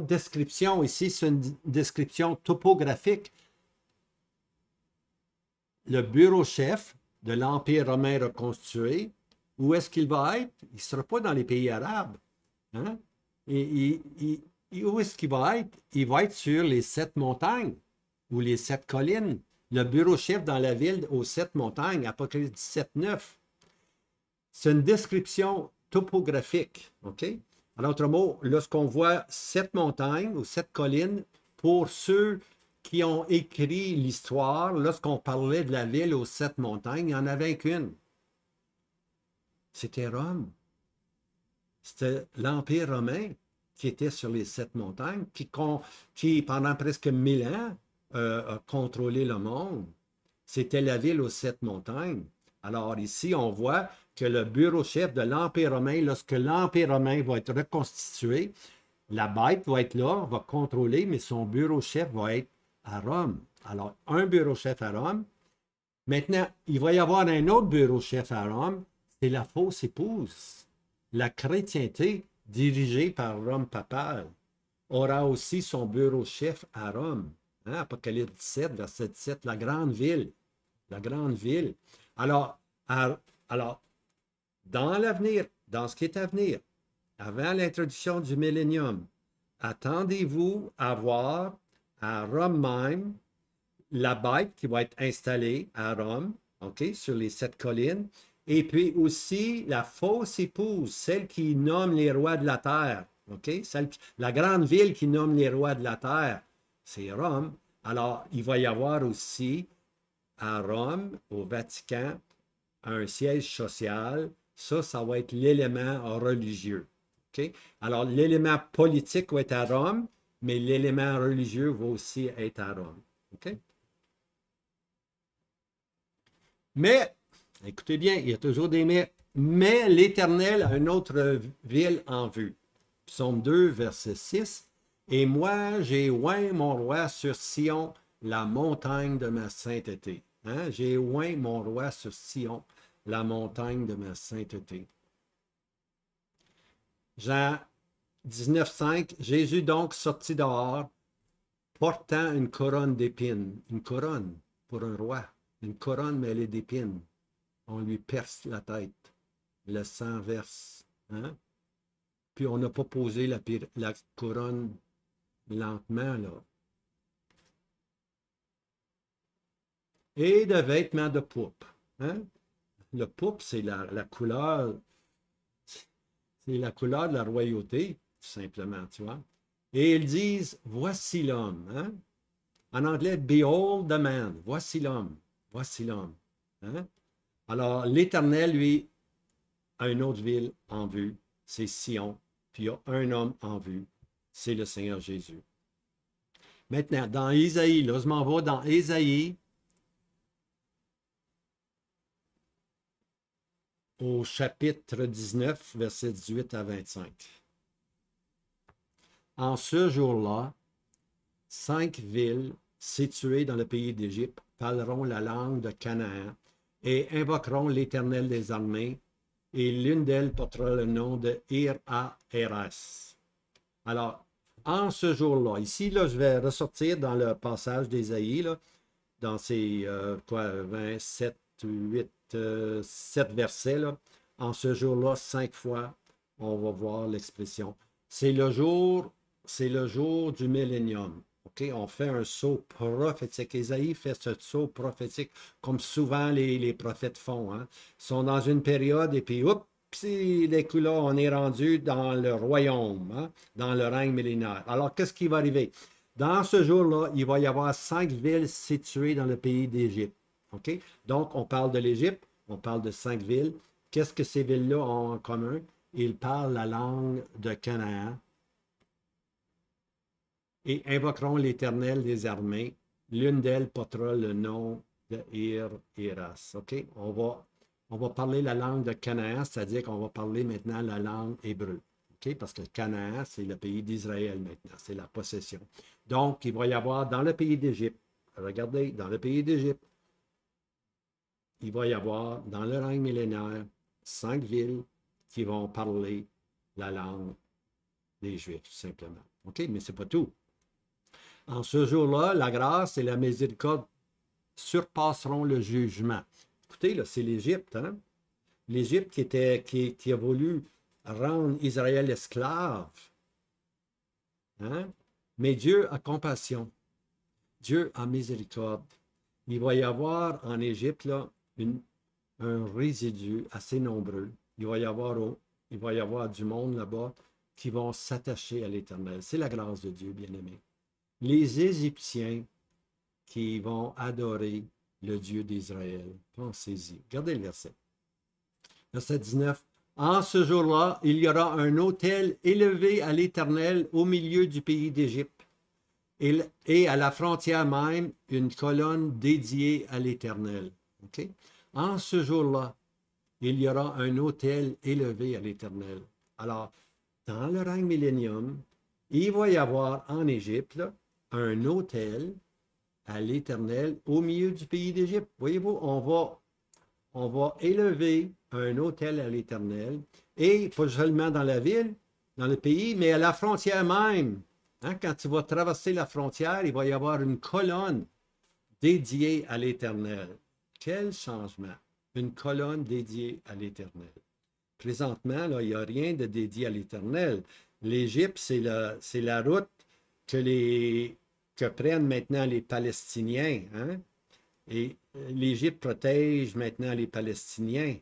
description ici. C'est une description topographique. Le bureau chef de l'Empire romain reconstitué, où est-ce qu'il va être? Il ne sera pas dans les pays arabes. Hein? Où est-ce qu'il va être? Il va être sur les 7 montagnes ou les 7 collines. Le bureau chef dans la ville aux 7 montagnes, Apocalypse 17, 9. C'est une description topographique. OK? En d'autres mots, lorsqu'on voit 7 montagnes ou 7 collines, pour ceux qui ont écrit l'histoire, lorsqu'on parlait de la ville aux 7 montagnes, il n'y en avait qu'une. C'était Rome. C'était l'Empire romain qui était sur les 7 montagnes, qui pendant presque 1000 ans, a contrôlé le monde. C'était la ville aux 7 montagnes. Alors ici, on voit que le bureau chef de l'Empire romain, lorsque l'Empire romain va être reconstitué, la bête va être là, va contrôler, mais son bureau chef va être à Rome. Alors, un bureau chef à Rome. Maintenant, il va y avoir un autre bureau chef à Rome, c'est la fausse épouse. La chrétienté, dirigée par Rome papale, aura aussi son bureau chef à Rome. Hein? Apocalypse 17, verset 17, la grande ville. La grande ville. Alors dans l'avenir, dans ce qui est à venir, avant l'introduction du millénium, attendez-vous à voir à Rome même la bête qui va être installée à Rome, OK, sur les 7 collines, et puis aussi la fausse épouse, celle qui nomme les rois de la terre, OK, la grande ville qui nomme les rois de la terre, c'est Rome. Alors, il va y avoir aussi à Rome, au Vatican, un siège social. Ça va être l'élément religieux. OK? Alors, l'élément politique va être à Rome, mais l'élément religieux va aussi être à Rome. OK? Mais, écoutez bien, il y a toujours des mais l'Éternel a une autre ville en vue. Psaume 2, verset 6. Et moi, j'ai oint mon roi sur Sion, la montagne de ma sainteté. Hein? J'ai oint mon roi sur Sion, la montagne de ma sainteté. Jean 19, 5. Jésus donc sortit dehors, portant une couronne d'épines. Une couronne pour un roi. Une couronne mêlée d'épines. On lui perce la tête. Le sang verse. Hein? puis on n'a pas posé la couronne lentement, là. Et de vêtements de pourpre. Hein? Le pourpre, c'est la couleur, c'est la couleur de la royauté, tout simplement, tu vois. Et ils disent, voici l'homme. Hein? En anglais, behold the man. Voici l'homme. Voici l'homme. Hein? Alors, l'Éternel, lui, a une autre ville en vue, c'est Sion. Puis il y a un homme en vue, c'est le Seigneur Jésus. Maintenant, dans Ésaïe, là, je m'en vais dans Ésaïe, au chapitre 19, versets 18 à 25. En ce jour-là, 5 villes situées dans le pays d'Égypte parleront la langue de Canaan et invoqueront l'Éternel des armées, et l'une d'elles portera le nom de Ir-A-Eras. Alors, en ce jour-là, ici, là, je vais ressortir dans le passage d'Ésaïe, dans ces 27, 8, 7 versets, là. En ce jour-là, 5 fois, on va voir l'expression. C'est le jour du millénium. Okay? On fait un saut prophétique. Ésaïe fait ce saut prophétique comme souvent les prophètes font. Hein? Ils sont dans une période et puis, oups, les coups là, on est rendu dans le royaume, hein? Dans le règne millénaire. Alors, qu'est-ce qui va arriver? Dans ce jour-là, il va y avoir 5 villes situées dans le pays d'Égypte. Okay? Donc, on parle de l'Égypte, on parle de 5 villes. Qu'est-ce que ces villes-là ont en commun? Ils parlent la langue de Canaan et invoqueront l'Éternel des armées. L'une d'elles portera le nom de Ir-Eras. OK? On va parler la langue de Canaan, c'est-à-dire qu'on va parler maintenant la langue hébreu. Okay? Parce que Canaan, c'est le pays d'Israël maintenant, c'est la possession. Donc, il va y avoir dans le pays d'Égypte, regardez, dans le pays d'Égypte, il va y avoir dans le règne millénaire 5 villes qui vont parler la langue des Juifs, tout simplement. OK? Mais ce n'est pas tout. En ce jour-là, la grâce et la miséricorde surpasseront le jugement. Écoutez, là, c'est l'Égypte, hein? L'Égypte qui a voulu rendre Israël esclave. Hein? Mais Dieu a compassion. Dieu a miséricorde. Il va y avoir en Égypte là, un résidu assez nombreux. Il va y avoir du monde là-bas qui vont s'attacher à l'Éternel. C'est la grâce de Dieu, bien-aimé. Les Égyptiens qui vont adorer le Dieu d'Israël. Pensez-y. Regardez le verset. Verset 19. En ce jour-là, il y aura un autel élevé à l'Éternel au milieu du pays d'Égypte et à la frontière même une colonne dédiée à l'Éternel. Okay? En ce jour-là, il y aura un autel élevé à l'Éternel. Alors, dans le règne millénium, il va y avoir en Égypte là, un autel à l'Éternel au milieu du pays d'Égypte. Voyez-vous, on va élever un autel à l'Éternel, et pas seulement dans la ville, dans le pays, mais à la frontière même. Hein, quand tu vas traverser la frontière, il va y avoir une colonne dédiée à l'Éternel. Quel changement! Une colonne dédiée à l'Éternel. Présentement, là, il n'y a rien de dédié à l'Éternel. L'Égypte, c'est la route que prennent maintenant les Palestiniens. Hein? Et l'Égypte protège maintenant les Palestiniens.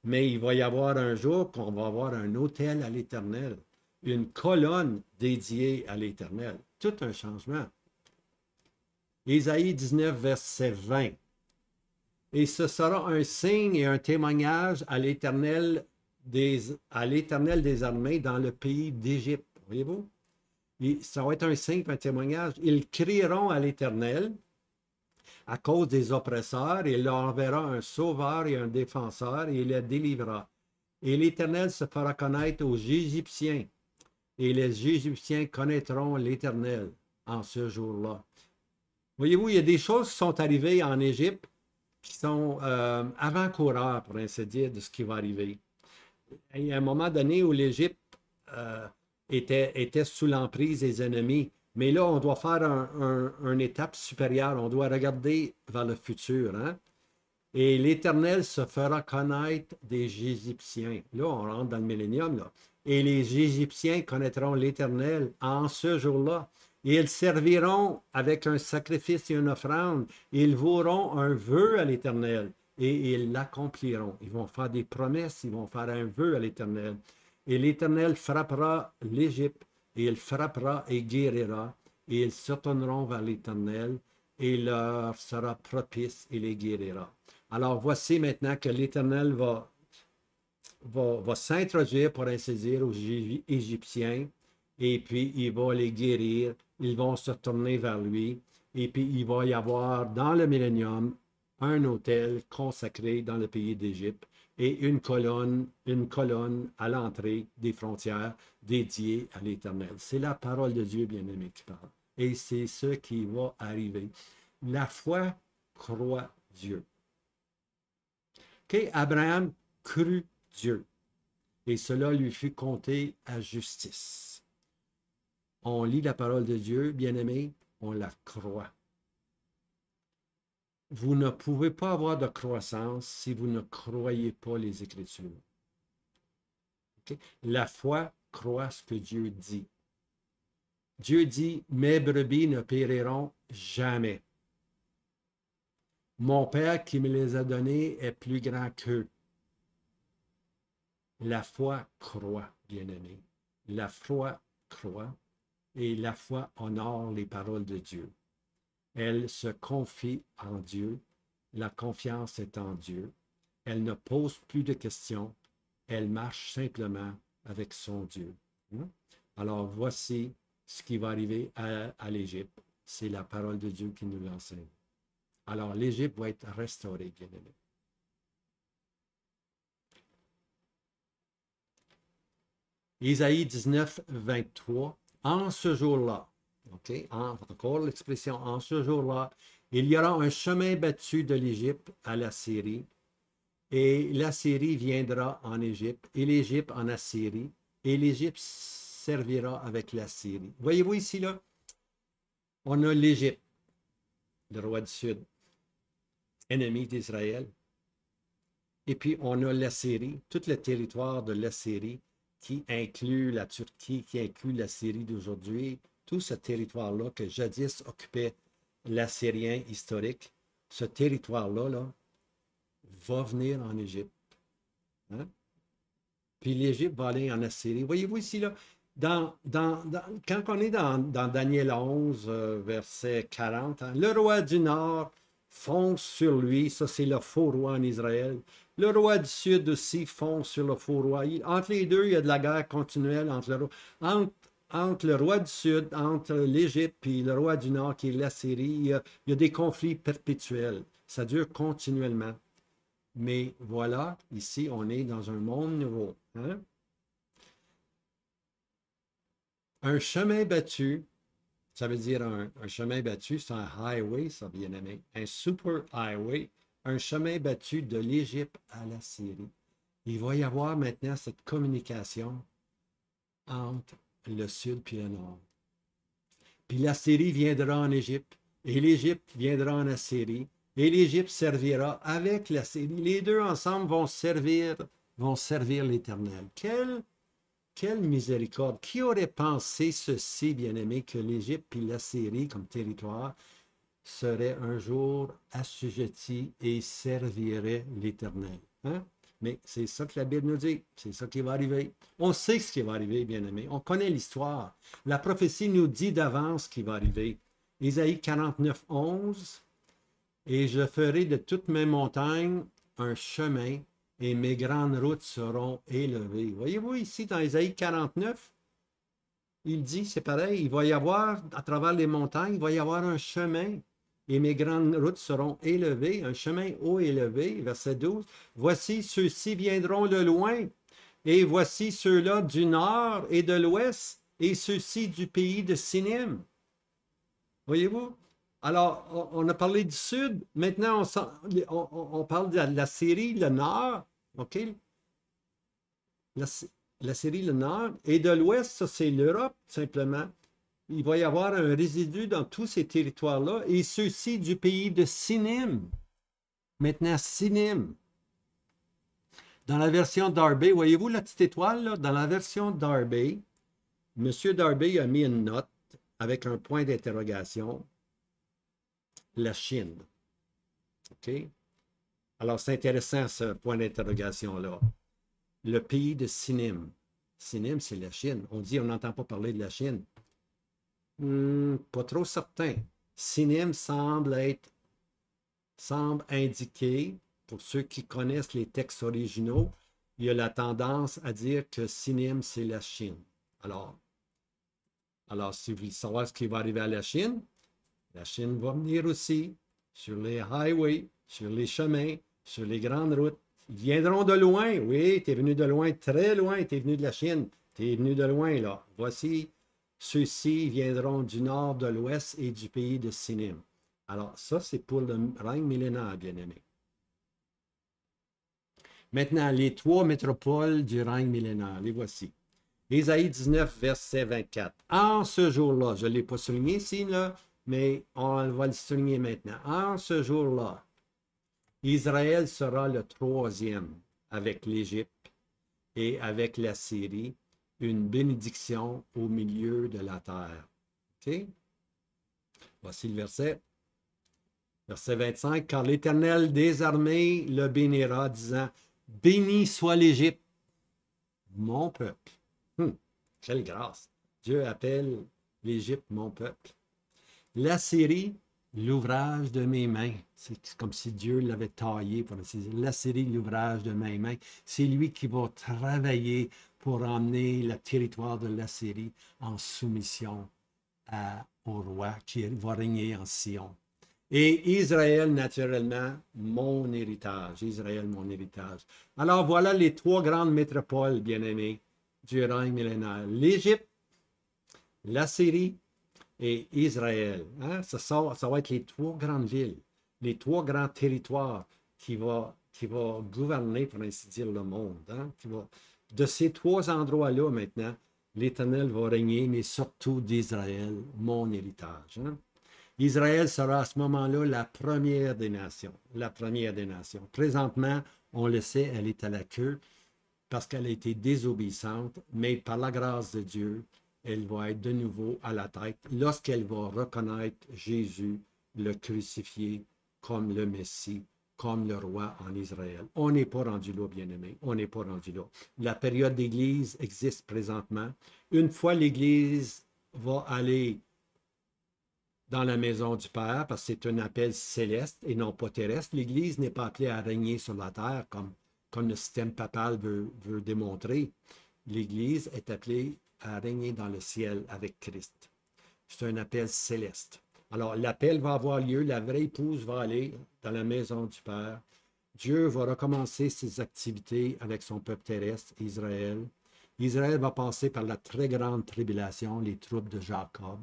Mais il va y avoir un jour qu'on va avoir un autel à l'Éternel, une colonne dédiée à l'Éternel. Tout un changement. Ésaïe 19, verset 20. Et ce sera un signe et un témoignage à l'Éternel des armées dans le pays d'Égypte. Voyez-vous? Ça va être un signe et un témoignage. Ils crieront à l'Éternel à cause des oppresseurs, et il leur enverra un sauveur et un défenseur, et il les délivrera. Et l'Éternel se fera connaître aux Égyptiens, et les Égyptiens connaîtront l'Éternel en ce jour-là. Voyez-vous, il y a des choses qui sont arrivées en Égypte qui sont avant-coureurs, pour ainsi dire, de ce qui va arriver. Il y a un moment donné où l'Égypte était sous l'emprise des ennemis. Mais là, on doit faire une étape supérieure. On doit regarder vers le futur. Hein? Et l'Éternel se fera connaître des Égyptiens. Là, on rentre dans le millénium. Là. et les Égyptiens connaîtront l'Éternel en ce jour-là. Et ils serviront avec un sacrifice et une offrande. Ils voueront un vœu à l'Éternel et ils l'accompliront. Ils vont faire des promesses, ils vont faire un vœu à l'Éternel. Et l'Éternel frappera l'Égypte, et il frappera et guérira, et ils se tourneront vers l'Éternel, et il leur sera propice et les guérira. Alors voici maintenant que l'Éternel va s'introduire, pour ainsi dire, aux Égyptiens, et puis il va les guérir, ils vont se tourner vers lui, et puis il va y avoir dans le millénium un autel consacré dans le pays d'Égypte et une colonne à l'entrée des frontières dédiée à l'Éternel. C'est la parole de Dieu, bien-aimé, qui parle. Et c'est ce qui va arriver. La foi croit Dieu. Okay? Abraham crut Dieu, et cela lui fut compté à justice. On lit la parole de Dieu, bien-aimé, on la croit. Vous ne pouvez pas avoir de croissance si vous ne croyez pas les Écritures. Okay? La foi croit ce que Dieu dit. Dieu dit, mes brebis ne périront jamais. Mon Père qui me les a donnés est plus grand qu'eux. La foi croit, bien-aimé. La foi croit et la foi honore les paroles de Dieu. Elle se confie en Dieu. La confiance est en Dieu. Elle ne pose plus de questions. Elle marche simplement avec son Dieu. Alors, voici ce qui va arriver à l'Égypte. C'est la parole de Dieu qui nous l'enseigne. Alors, l'Égypte va être restaurée, bien-aimé. Isaïe 19, 23. En ce jour-là, okay, encore l'expression en ce jour-là, il y aura un chemin battu de l'Égypte à l'Assyrie, et l'Assyrie viendra en Égypte, et l'Égypte en Assyrie, et l'Égypte servira avec l'Assyrie. Voyez-vous ici, là, on a l'Égypte, le roi du Sud, ennemi d'Israël, et puis on a l'Assyrie, tout le territoire de l'Assyrie, qui inclut la Turquie, qui inclut la Syrie d'aujourd'hui, tout ce territoire-là que jadis occupait l'Assyrien historique, ce territoire-là là, va venir en Égypte. Hein? Puis l'Égypte va aller en Assyrie. Voyez-vous ici, là, quand on est dans Daniel 11, verset 40, hein, le roi du Nord fonce sur lui, ça c'est le faux roi en Israël. Le roi du Sud aussi fonce sur le faux roi. Entre les deux, il y a de la guerre continuelle entre le roi du Sud, entre l'Égypte et le roi du Nord qui est l'Assyrie. Il y a des conflits perpétuels. Ça dure continuellement. Mais voilà, ici, on est dans un monde nouveau. Hein? Un chemin battu, ça veut dire un chemin battu, c'est un highway, ça, bien aimé. Un super highway, un chemin battu de l'Égypte à la Syrie. Il va y avoir maintenant cette communication entre le Sud et le Nord. Puis la Syrie viendra en Égypte, et l'Égypte viendra en Assyrie, et l'Égypte servira avec la Syrie. Les deux ensemble vont servir l'Éternel. Quelle miséricorde! Qui aurait pensé ceci, bien-aimé, que l'Égypte et la Syrie comme territoire seraient un jour assujettis et serviraient l'Éternel? Hein? Mais c'est ça que la Bible nous dit. C'est ça qui va arriver. On sait ce qui va arriver, bien-aimé. On connaît l'histoire. La prophétie nous dit d'avance ce qui va arriver. Isaïe 49, 11. Et je ferai de toutes mes montagnes un chemin, et mes grandes routes seront élevées. Voyez-vous ici dans Isaïe 49, il dit, c'est pareil, il va y avoir, à travers les montagnes, il va y avoir un chemin, et mes grandes routes seront élevées, un chemin haut élevé, verset 12. Voici ceux-ci viendront de loin, et voici ceux-là du nord et de l'ouest, et ceux-ci du pays de Sinim. Voyez-vous? Alors, on a parlé du sud, maintenant on parle de la Syrie, le nord, OK? La Syrie, le nord, et de l'ouest, ça c'est l'Europe, simplement. Il va y avoir un résidu dans tous ces territoires-là, et ceux-ci du pays de Sinim. Maintenant, Sinim. Dans la version Darby, voyez-vous la petite étoile, là? Dans la version Darby, M. Darby a mis une note avec un point d'interrogation, la Chine. OK? Alors, c'est intéressant ce point d'interrogation-là. Le pays de Sinim. Sinim, c'est la Chine. On dit on n'entend pas parler de la Chine. Pas trop certain. Sinim semble indiquer, pour ceux qui connaissent les textes originaux, il y a la tendance à dire que Sinim, c'est la Chine. Alors, si vous voulez savoir ce qui va arriver à la Chine va venir aussi sur les highways, sur les chemins, sur les grandes routes. Ils viendront de loin. Oui, tu es venu de loin, très loin. Tu es venu de la Chine. Tu es venu de loin, là. Voici, ceux-ci viendront du nord, de l'ouest et du pays de Sinim. Alors, ça, c'est pour le règne millénaire, bien-aimé. Maintenant, les trois métropoles du règne millénaire, les voici. Ésaïe 19, verset 24. En ce jour-là, je ne l'ai pas souligné ici, là, mais on va le souligner maintenant. En ce jour-là, Israël sera le troisième avec l'Égypte et avec la Syrie, une bénédiction au milieu de la terre. OK? Voici le verset. Verset 25. Car l'Éternel des armées le bénira, disant, béni soit l'Égypte, mon peuple. Quelle grâce. Dieu appelle l'Égypte mon peuple. La Syrie, l'ouvrage de mes mains. C'est comme si Dieu l'avait taillé pour la Syrie, l'ouvrage de mes mains. C'est lui qui va travailler pour emmener le territoire de la Syrie en soumission au roi qui va régner en Sion. Et Israël, naturellement, mon héritage. Israël, mon héritage. Alors voilà les trois grandes métropoles, bien-aimés, du règne millénaire. L'Égypte, la Syrie et Israël. Hein? Ça va être les trois grandes villes, les trois grands territoires qui vont gouverner, pour ainsi dire, le monde. Hein? De ces trois endroits-là, maintenant, l'Éternel va régner, mais surtout d'Israël, mon héritage. Hein? Israël sera à ce moment-là la première des nations. La première des nations. Présentement, on le sait, elle est à la queue parce qu'elle a été désobéissante, mais par la grâce de Dieu, elle va être de nouveau à la tête lorsqu'elle va reconnaître Jésus, le crucifié, comme le Messie, comme le roi en Israël. On n'est pas rendu là, bien-aimé. On n'est pas rendu là. La période d'Église existe présentement. Une fois l'Église va aller dans la maison du Père, parce que c'est un appel céleste et non pas terrestre. L'Église n'est pas appelée à régner sur la terre comme le système papal veut démontrer. L'Église est appelée à régner dans le ciel avec Christ. C'est un appel céleste. Alors, l'appel va avoir lieu, la vraie épouse va aller dans la maison du Père. Dieu va recommencer ses activités avec son peuple terrestre, Israël. Israël va passer par la très grande tribulation, les troupes de Jacob.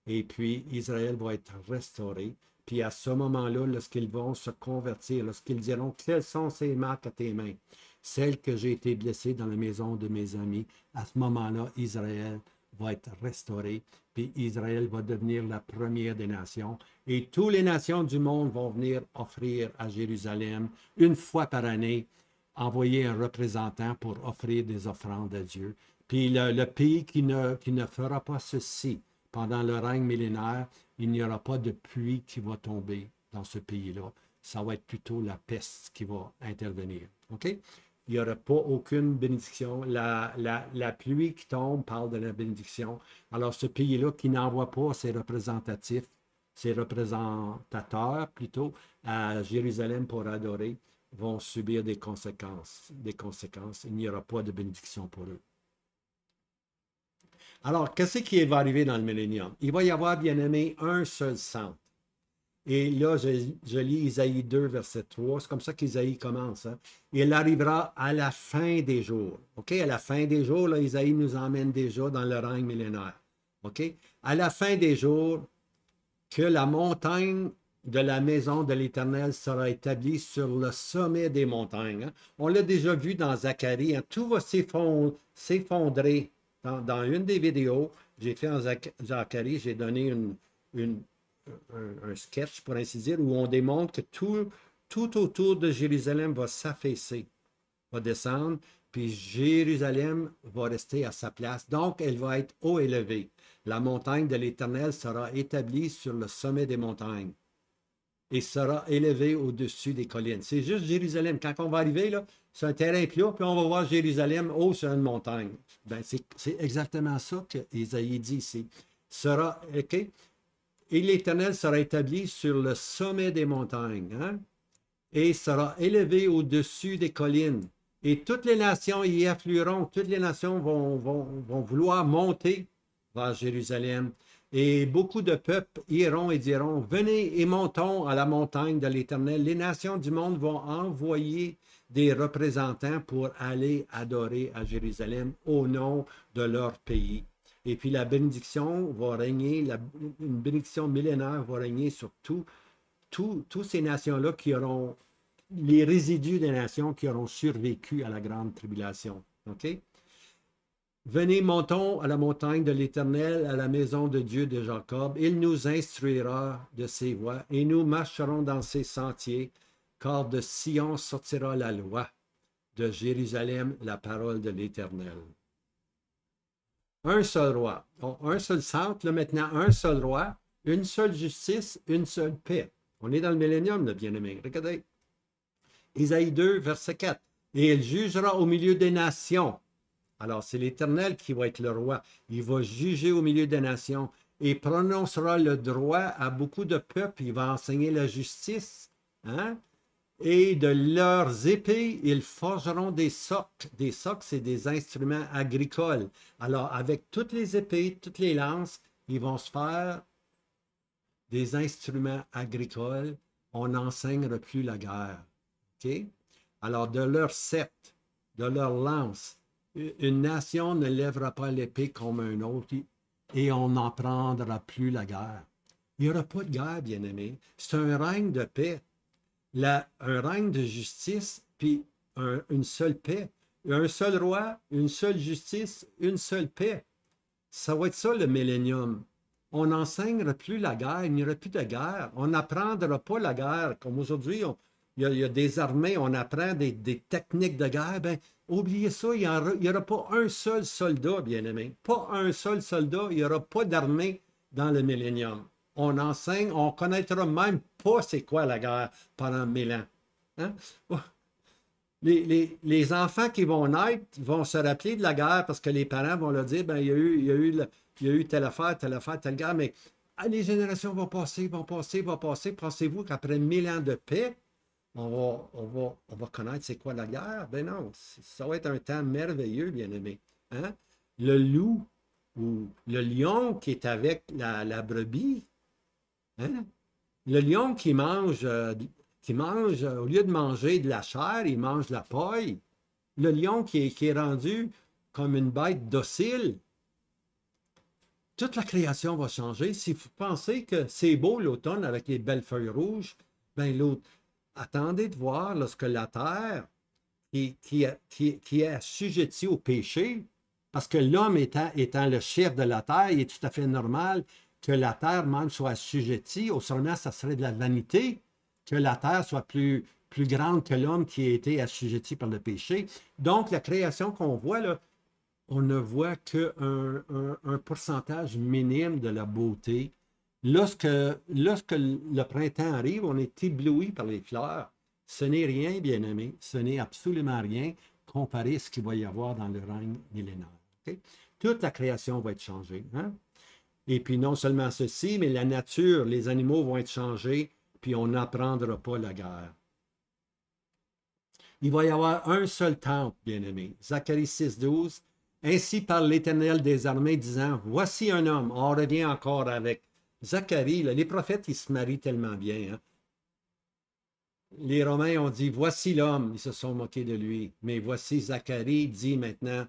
Et puis, Israël va être restauré. Puis à ce moment-là, lorsqu'ils vont se convertir, lorsqu'ils diront, quelles sont ces marques à tes mains? Celles que j'ai été blessé dans la maison de mes amis. À ce moment-là, Israël va être restauré. Puis Israël va devenir la première des nations. Et toutes les nations du monde vont venir offrir à Jérusalem, une fois par année, envoyer un représentant pour offrir des offrandes à Dieu. Puis le pays qui ne fera pas ceci, pendant le règne millénaire, il n'y aura pas de pluie qui va tomber dans ce pays-là. Ça va être plutôt la peste qui va intervenir. OK? Il n'y aura pas aucune bénédiction. La pluie qui tombe parle de la bénédiction. Alors, ce pays-là qui n'envoie pas ses représentatifs, ses représentateurs plutôt, à Jérusalem pour adorer, vont subir des conséquences. Il n'y aura pas de bénédiction pour eux. Alors, qu'est-ce qui va arriver dans le millénium? Il va y avoir, bien aimé, un seul centre. Et là, je lis Isaïe 2, verset 3. C'est comme ça qu'Isaïe commence. Hein? Il arrivera à la fin des jours. OK? À la fin des jours, là, Isaïe nous emmène déjà dans le règne millénaire. OK? À la fin des jours, que la montagne de la maison de l'Éternel sera établie sur le sommet des montagnes. Hein? On l'a déjà vu dans Zacharie. Hein? Tout va s'effondrer. Dans une des vidéos, j'ai fait en Zacharie, j'ai donné un sketch, pour ainsi dire, où on démontre que tout autour de Jérusalem va s'affaisser. va descendre, puis Jérusalem va rester à sa place. Donc, elle va être haut élevée. La montagne de l'Éternel sera établie sur le sommet des montagnes et sera élevée au-dessus des collines. C'est juste Jérusalem. Quand on va arriver, là, c'est un terrain plat, puis on va voir Jérusalem haut sur une montagne. Ben, c'est exactement ça que Isaïe dit ici. Sera, OK? Et l'Éternel sera établi sur le sommet des montagnes, hein? Et sera élevé au-dessus des collines. Et toutes les nations y afflueront, toutes les nations vont vouloir monter vers Jérusalem. Et beaucoup de peuples iront et diront, venez et montons à la montagne de l'Éternel. Les nations du monde vont envoyer des représentants pour aller adorer à Jérusalem au nom de leur pays. Et puis la bénédiction va régner, une bénédiction millénaire va régner sur toutes ces nations-là qui auront, les résidus des nations qui auront survécu à la grande tribulation. OK? Venez, montons à la montagne de l'Éternel, à la maison de Dieu de Jacob. Il nous instruira de ses voies et nous marcherons dans ses sentiers, car de Sion sortira la loi, de Jérusalem la parole de l'Éternel. Un seul roi, un seul centre, là maintenant, un seul roi, une seule justice, une seule paix. On est dans le millénium, le bien-aimé. Regardez. Isaïe 2, verset 4. Et il jugera au milieu des nations. Alors, c'est l'Éternel qui va être le roi. Il va juger au milieu des nations et prononcera le droit à beaucoup de peuples. Il va enseigner la justice. Hein? Et de leurs épées, ils forgeront des socs. Des socs, c'est des instruments agricoles. Alors, avec toutes les épées, toutes les lances, ils vont se faire des instruments agricoles. On n'enseignera plus la guerre. Okay? Alors, de leur sceptre, de leur lance, une nation ne lèvera pas l'épée comme un autre et on n'en prendra plus la guerre. Il n'y aura pas de guerre, bien-aimé. C'est un règne de paix. Un règne de justice, puis une seule paix. Un seul roi, une seule justice, une seule paix. Ça va être ça le millénium. On n'enseignera plus la guerre, il n'y aura plus de guerre. On n'apprendra pas la guerre. Comme aujourd'hui, il y a des armées, on apprend des techniques de guerre. Ben, oubliez ça, il n'y aura pas un seul soldat, bien-aimé. Pas un seul soldat, il n'y aura pas d'armée dans le millénium. On enseigne, on ne connaîtra même pas c'est quoi la guerre pendant 1000 ans. Hein? Les enfants qui vont naître vont se rappeler de la guerre parce que les parents vont leur dire, ben, il y a eu telle affaire, telle guerre, mais les générations vont passer, vont passer, vont passer. Pensez-vous qu'après 1000 ans de paix, on va connaître c'est quoi la guerre? Ben non, ça va être un temps merveilleux, bien-aimé. Hein? Le loup ou le lion qui est avec la brebis, hein? Le lion qui mange, au lieu de manger de la chair, il mange de la paille. Le lion qui est rendu comme une bête docile. Toute la création va changer. Si vous pensez que c'est beau l'automne avec les belles feuilles rouges, ben attendez de voir lorsque la terre qui est assujettie au péché, parce que l'homme étant le chef de la terre, il est tout à fait normal que la terre même soit assujettie. Autrement, ça serait de la vanité que la terre soit plus grande que l'homme qui a été assujetti par le péché. Donc, la création qu'on voit, là, on ne voit qu'un pourcentage minime de la beauté. Lorsque le printemps arrive, on est ébloui par les fleurs. Ce n'est rien, bien-aimé, ce n'est absolument rien comparé à ce qu'il va y avoir dans le règne millénaire. Okay? Toute la création va être changée. Hein? Et puis non seulement ceci, mais la nature, les animaux vont être changés, puis on n'apprendra pas la guerre. Il va y avoir un seul temple, bien-aimé. Zacharie 6,12. Ainsi parle l'Éternel des armées, disant, voici un homme. On revient encore avec Zacharie. Là, les prophètes, ils se marient tellement bien. Hein? Les Romains ont dit, voici l'homme. Ils se sont moqués de lui. Mais voici Zacharie dit maintenant,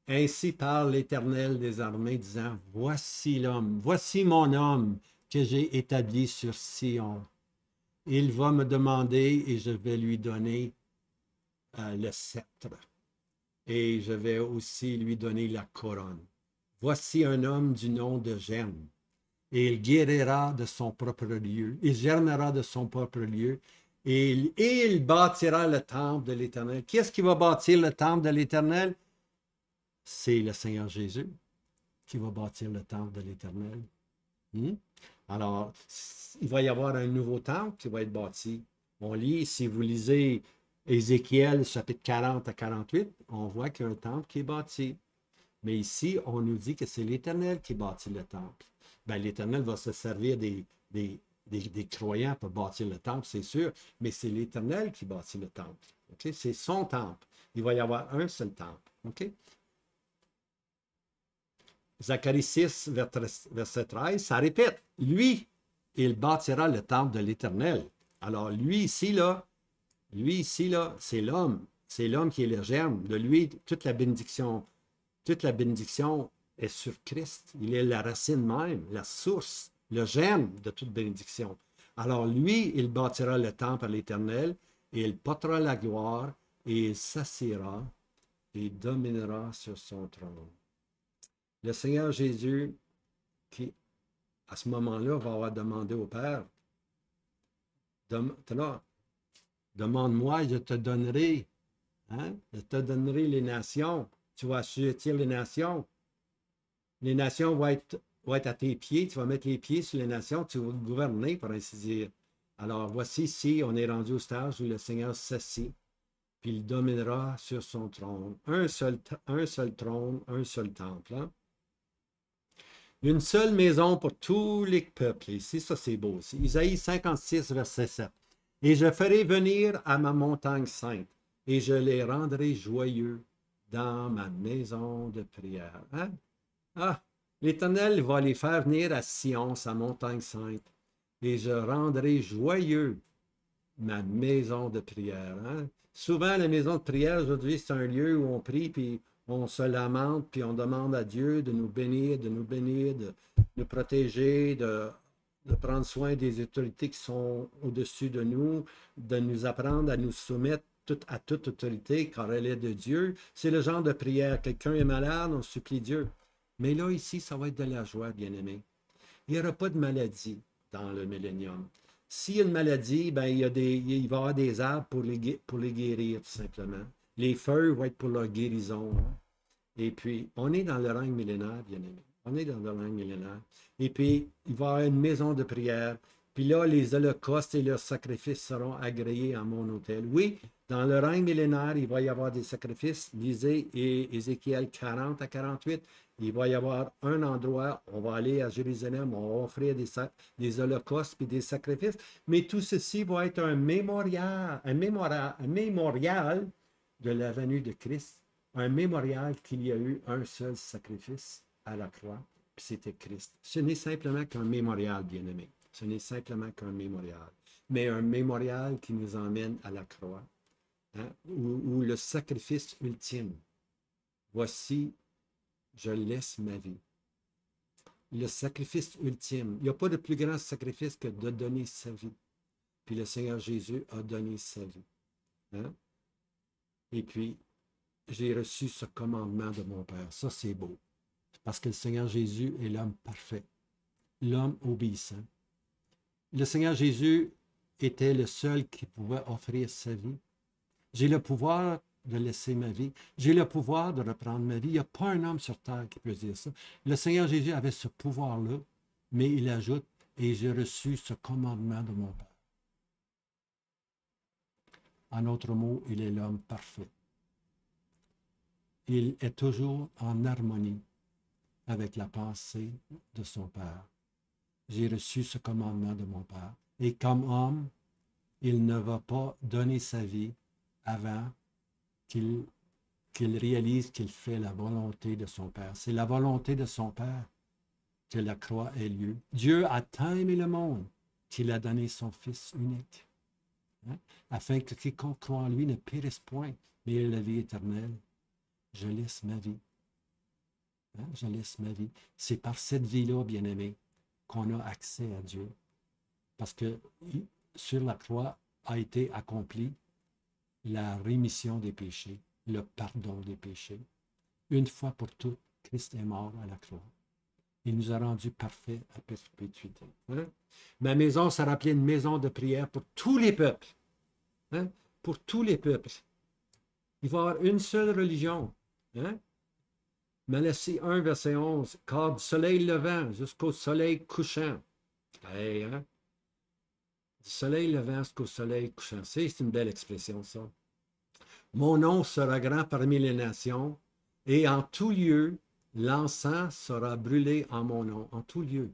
ainsi parle l'Éternel des armées, disant, voici l'homme, voici mon homme que j'ai établi sur Sion. Il va me demander et je vais lui donner le sceptre. Et je vais aussi lui donner la couronne. Voici un homme du nom de Germe. Et il guérira de son propre lieu. Il germera de son propre lieu. Et il bâtira le temple de l'Éternel. Qui est-ce qui va bâtir le temple de l'Éternel? C'est le Seigneur Jésus qui va bâtir le temple de l'Éternel. Alors, il va y avoir un nouveau temple qui va être bâti. On lit, si vous lisez Ézéchiel, chapitre 40 à 48, on voit qu'il y a un temple qui est bâti. Mais ici, on nous dit que c'est l'Éternel qui bâtit le temple. Bien, l'Éternel va se servir des croyants pour bâtir le temple, c'est sûr, mais c'est l'Éternel qui bâtit le temple. Okay? C'est son temple. Il va y avoir un seul temple. Okay? Zacharie 6, verset 13, ça répète. Lui, il bâtira le temple de l'Éternel. Alors, lui ici, là, c'est l'homme. C'est l'homme qui est le germe. De lui, toute la bénédiction est sur Christ. Il est la racine même, la source, le germe de toute bénédiction. Alors, lui, il bâtira le temple à l'Éternel, et il portera la gloire, et il s'assiera et dominera sur son trône. Le Seigneur Jésus, qui, à ce moment-là, va avoir demandé au Père, demande-moi, je te donnerai, je te donnerai les nations, tu vas assujettir les nations. Les nations vont être à tes pieds, tu vas mettre les pieds sur les nations, tu vas gouverner, pour ainsi dire. Alors, voici ici, on est rendu au stage où le Seigneur s'assit, puis il dominera sur son trône. Un seul trône, un seul temple. Une seule maison pour tous les peuples. Ici, ça c'est beau aussi. Isaïe 56, verset 7. Et je ferai venir à ma montagne sainte, et je les rendrai joyeux dans ma maison de prière. L'Éternel va les faire venir à Sion, sa montagne sainte, et je rendrai joyeux ma maison de prière. Souvent, la maison de prière, aujourd'hui, c'est un lieu où on prie, puis on se lamente, puis on demande à Dieu de nous bénir, de nous protéger, de prendre soin des autorités qui sont au-dessus de nous, de nous apprendre à nous soumettre à toute autorité, car elle est de Dieu. C'est le genre de prière. Quelqu'un est malade, on supplie Dieu. Mais là, ici, ça va être de la joie, bien-aimé. Il n'y aura pas de maladie dans le millénium. S'il y a une maladie, ben, il va y avoir des arbres pour les guérir, tout simplement. Les feuilles vont être pour leur guérison. Et puis, on est dans le règne millénaire, bien-aimé. On est dans le règne millénaire. Et puis, il va y avoir une maison de prière. Puis là, les holocaustes et leurs sacrifices seront agréés à mon autel. Oui, dans le règne millénaire, il va y avoir des sacrifices. Lisez Ézéchiel 40 à 48. Il va y avoir un endroit, on va aller à Jérusalem, on va offrir des holocaustes et des sacrifices. Mais tout ceci va être un mémorial de la venue de Christ. Un mémorial qu'il y a eu un seul sacrifice à la croix, puis c'était Christ. Ce n'est simplement qu'un mémorial, bien-aimé. Ce n'est simplement qu'un mémorial. Mais un mémorial qui nous emmène à la croix, où le sacrifice ultime. Voici, je laisse ma vie. Le sacrifice ultime. Il n'y a pas de plus grand sacrifice que de donner sa vie. Puis le Seigneur Jésus a donné sa vie. Et puis, j'ai reçu ce commandement de mon Père. Ça, c'est beau. Parce que le Seigneur Jésus est l'homme parfait, l'homme obéissant. Le Seigneur Jésus était le seul qui pouvait offrir sa vie. J'ai le pouvoir de laisser ma vie. J'ai le pouvoir de reprendre ma vie. Il n'y a pas un homme sur terre qui peut dire ça. Le Seigneur Jésus avait ce pouvoir-là, mais il ajoute, et j'ai reçu ce commandement de mon Père. En autre mot, il est l'homme parfait. Il est toujours en harmonie avec la pensée de son Père. J'ai reçu ce commandement de mon Père. Et comme homme, il ne va pas donner sa vie avant qu'il réalise qu'il fait la volonté de son Père. C'est la volonté de son Père que la croix ait lieu. Dieu a tant aimé le monde qu'il a donné son Fils unique, afin que quiconque croit en lui ne périsse point, mais ait la vie éternelle. Je laisse ma vie. Je laisse ma vie. C'est par cette vie-là, bien-aimé, qu'on a accès à Dieu. Parce que sur la croix a été accomplie la rémission des péchés, le pardon des péchés. Une fois pour toutes, Christ est mort à la croix. Il nous a rendus parfaits à perpétuité. Ma maison sera appelée une maison de prière pour tous les peuples. hein, pour tous les peuples. Il va y avoir une seule religion. Hein? Malachi 1, verset 11, car du soleil levant jusqu'au soleil couchant. Hey, hein? Du soleil levant jusqu'au soleil couchant. C'est une belle expression, ça. Mon nom sera grand parmi les nations, et en tout lieu, l'encens sera brûlé en mon nom. En tout lieu,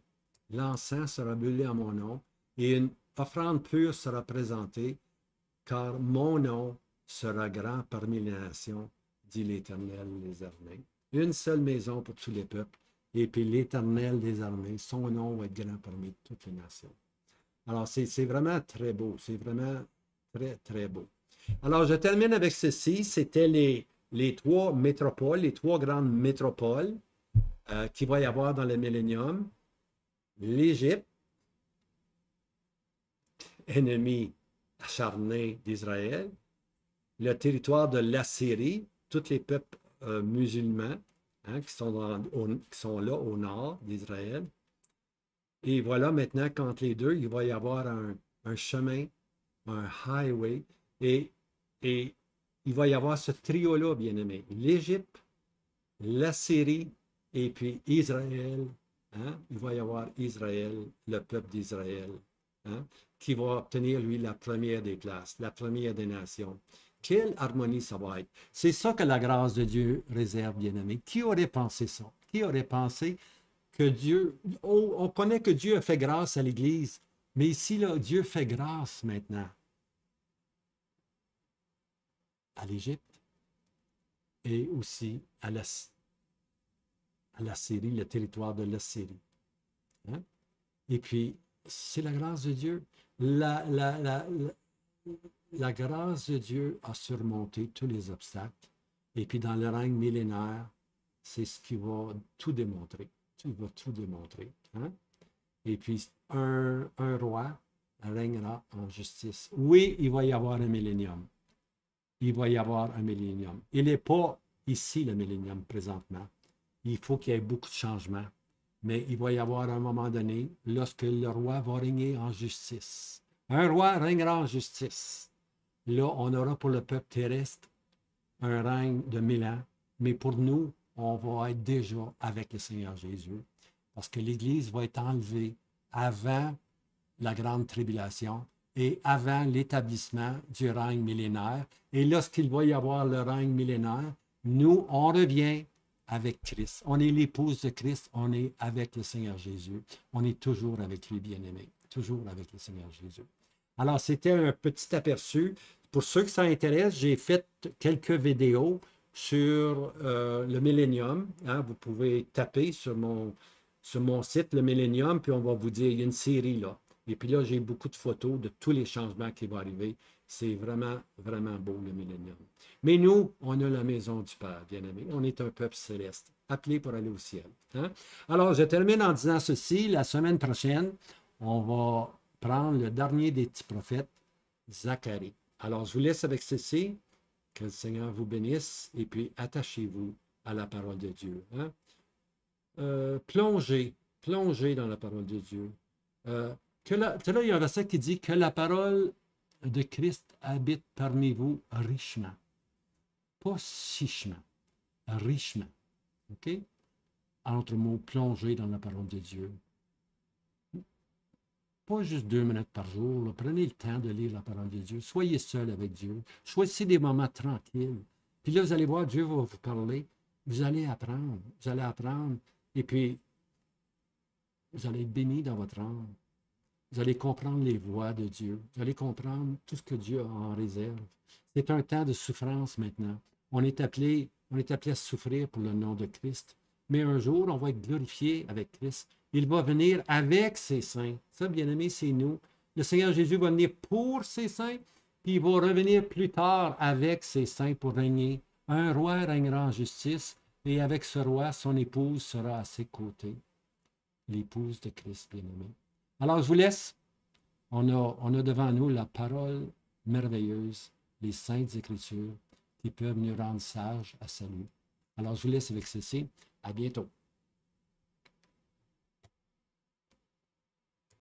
l'encens sera brûlé en mon nom, et une offrande pure sera présentée, car mon nom sera grand parmi les nations, dit l'Éternel des armées. Une seule maison pour tous les peuples, et puis l'Éternel des armées, son nom va être grand parmi toutes les nations. Alors, c'est vraiment très beau, c'est vraiment très, très beau. Alors, je termine avec ceci, c'était les trois métropoles, les trois grandes métropoles qu'il va y avoir dans le millénium. L'Égypte, ennemi acharné d'Israël, le territoire de l'Assyrie, tous les peuples musulmans hein, qui sont là au nord d'Israël. Et voilà maintenant qu'entre les deux, il va y avoir un chemin, un highway, et il va y avoir ce trio-là, bien aimé. L'Égypte, l'Assyrie et puis Israël. Hein? Il va y avoir Israël, le peuple d'Israël, hein? Qui va obtenir, lui, la première des places, la première des nations. Quelle harmonie ça va être. C'est ça que la grâce de Dieu réserve, bien-aimé. Qui aurait pensé ça? Qui aurait pensé que Dieu... on connaît que Dieu a fait grâce à l'Église, mais ici, là, Dieu fait grâce maintenant à l'Égypte et aussi à la Syrie, le territoire de la Syrie. Hein? Et puis, c'est la grâce de Dieu. La grâce de Dieu a surmonté tous les obstacles. Et puis, dans le règne millénaire, c'est ce qui va tout démontrer. Il va tout démontrer. Hein? Et puis, un roi régnera en justice. Oui, il va y avoir un millénium. Il va y avoir un millénium. Il n'est pas ici, le millénium, présentement. Il faut qu'il y ait beaucoup de changements. Mais il va y avoir un moment donné, lorsque le roi va régner en justice. Un roi régnera en justice. Là, on aura pour le peuple terrestre un règne de 1000 ans. Mais pour nous, on va être déjà avec le Seigneur Jésus. Parce que l'Église va être enlevée avant la grande tribulation et avant l'établissement du règne millénaire. Et lorsqu'il va y avoir le règne millénaire, nous, on revient avec Christ. On est l'épouse de Christ, on est avec le Seigneur Jésus. On est toujours avec lui, bien-aimé. Toujours avec le Seigneur Jésus. Alors, c'était un petit aperçu. Pour ceux que ça intéresse, j'ai fait quelques vidéos sur le Millennium. Hein, vous pouvez taper sur mon site, le Millennium, puis on va vous dire, il y a une série là. Et puis là, j'ai beaucoup de photos de tous les changements qui vont arriver. C'est vraiment, vraiment beau, le Millennium. Mais nous, on a la maison du Père, bien-aimé. On est un peuple céleste, appelé pour aller au ciel. Hein? Alors, je termine en disant ceci. La semaine prochaine, on va prendre le dernier des petits prophètes, Zacharie. Alors, je vous laisse avec ceci. Que le Seigneur vous bénisse et puis attachez-vous à la parole de Dieu. Hein? Plongez dans la parole de Dieu. Là, il y a un verset qui dit que la parole de Christ habite parmi vous richement. Pas chichement, richement. OK? Entre mots, plongez dans la parole de Dieu. Pas juste 2 minutes par jour. Là. Prenez le temps de lire la parole de Dieu. Soyez seul avec Dieu. Choisissez des moments tranquilles. Puis là, vous allez voir, Dieu va vous parler. Vous allez apprendre. Vous allez apprendre. Et puis, vous allez être béni dans votre âme. Vous allez comprendre les voies de Dieu. Vous allez comprendre tout ce que Dieu a en réserve. C'est un temps de souffrance maintenant. On est appelé à souffrir pour le nom de Christ. Mais un jour, on va être glorifié avec Christ. Il va venir avec ses saints. Ça, bien aimé, c'est nous. Le Seigneur Jésus va venir pour ses saints, puis il va revenir plus tard avec ses saints pour régner. Un roi régnera en justice, et avec ce roi, son épouse sera à ses côtés. L'épouse de Christ, bien aimé. Alors, je vous laisse. On a devant nous la parole merveilleuse, les saintes Écritures, qui peuvent nous rendre sages à salut. Alors, je vous laisse avec ceci. À bientôt.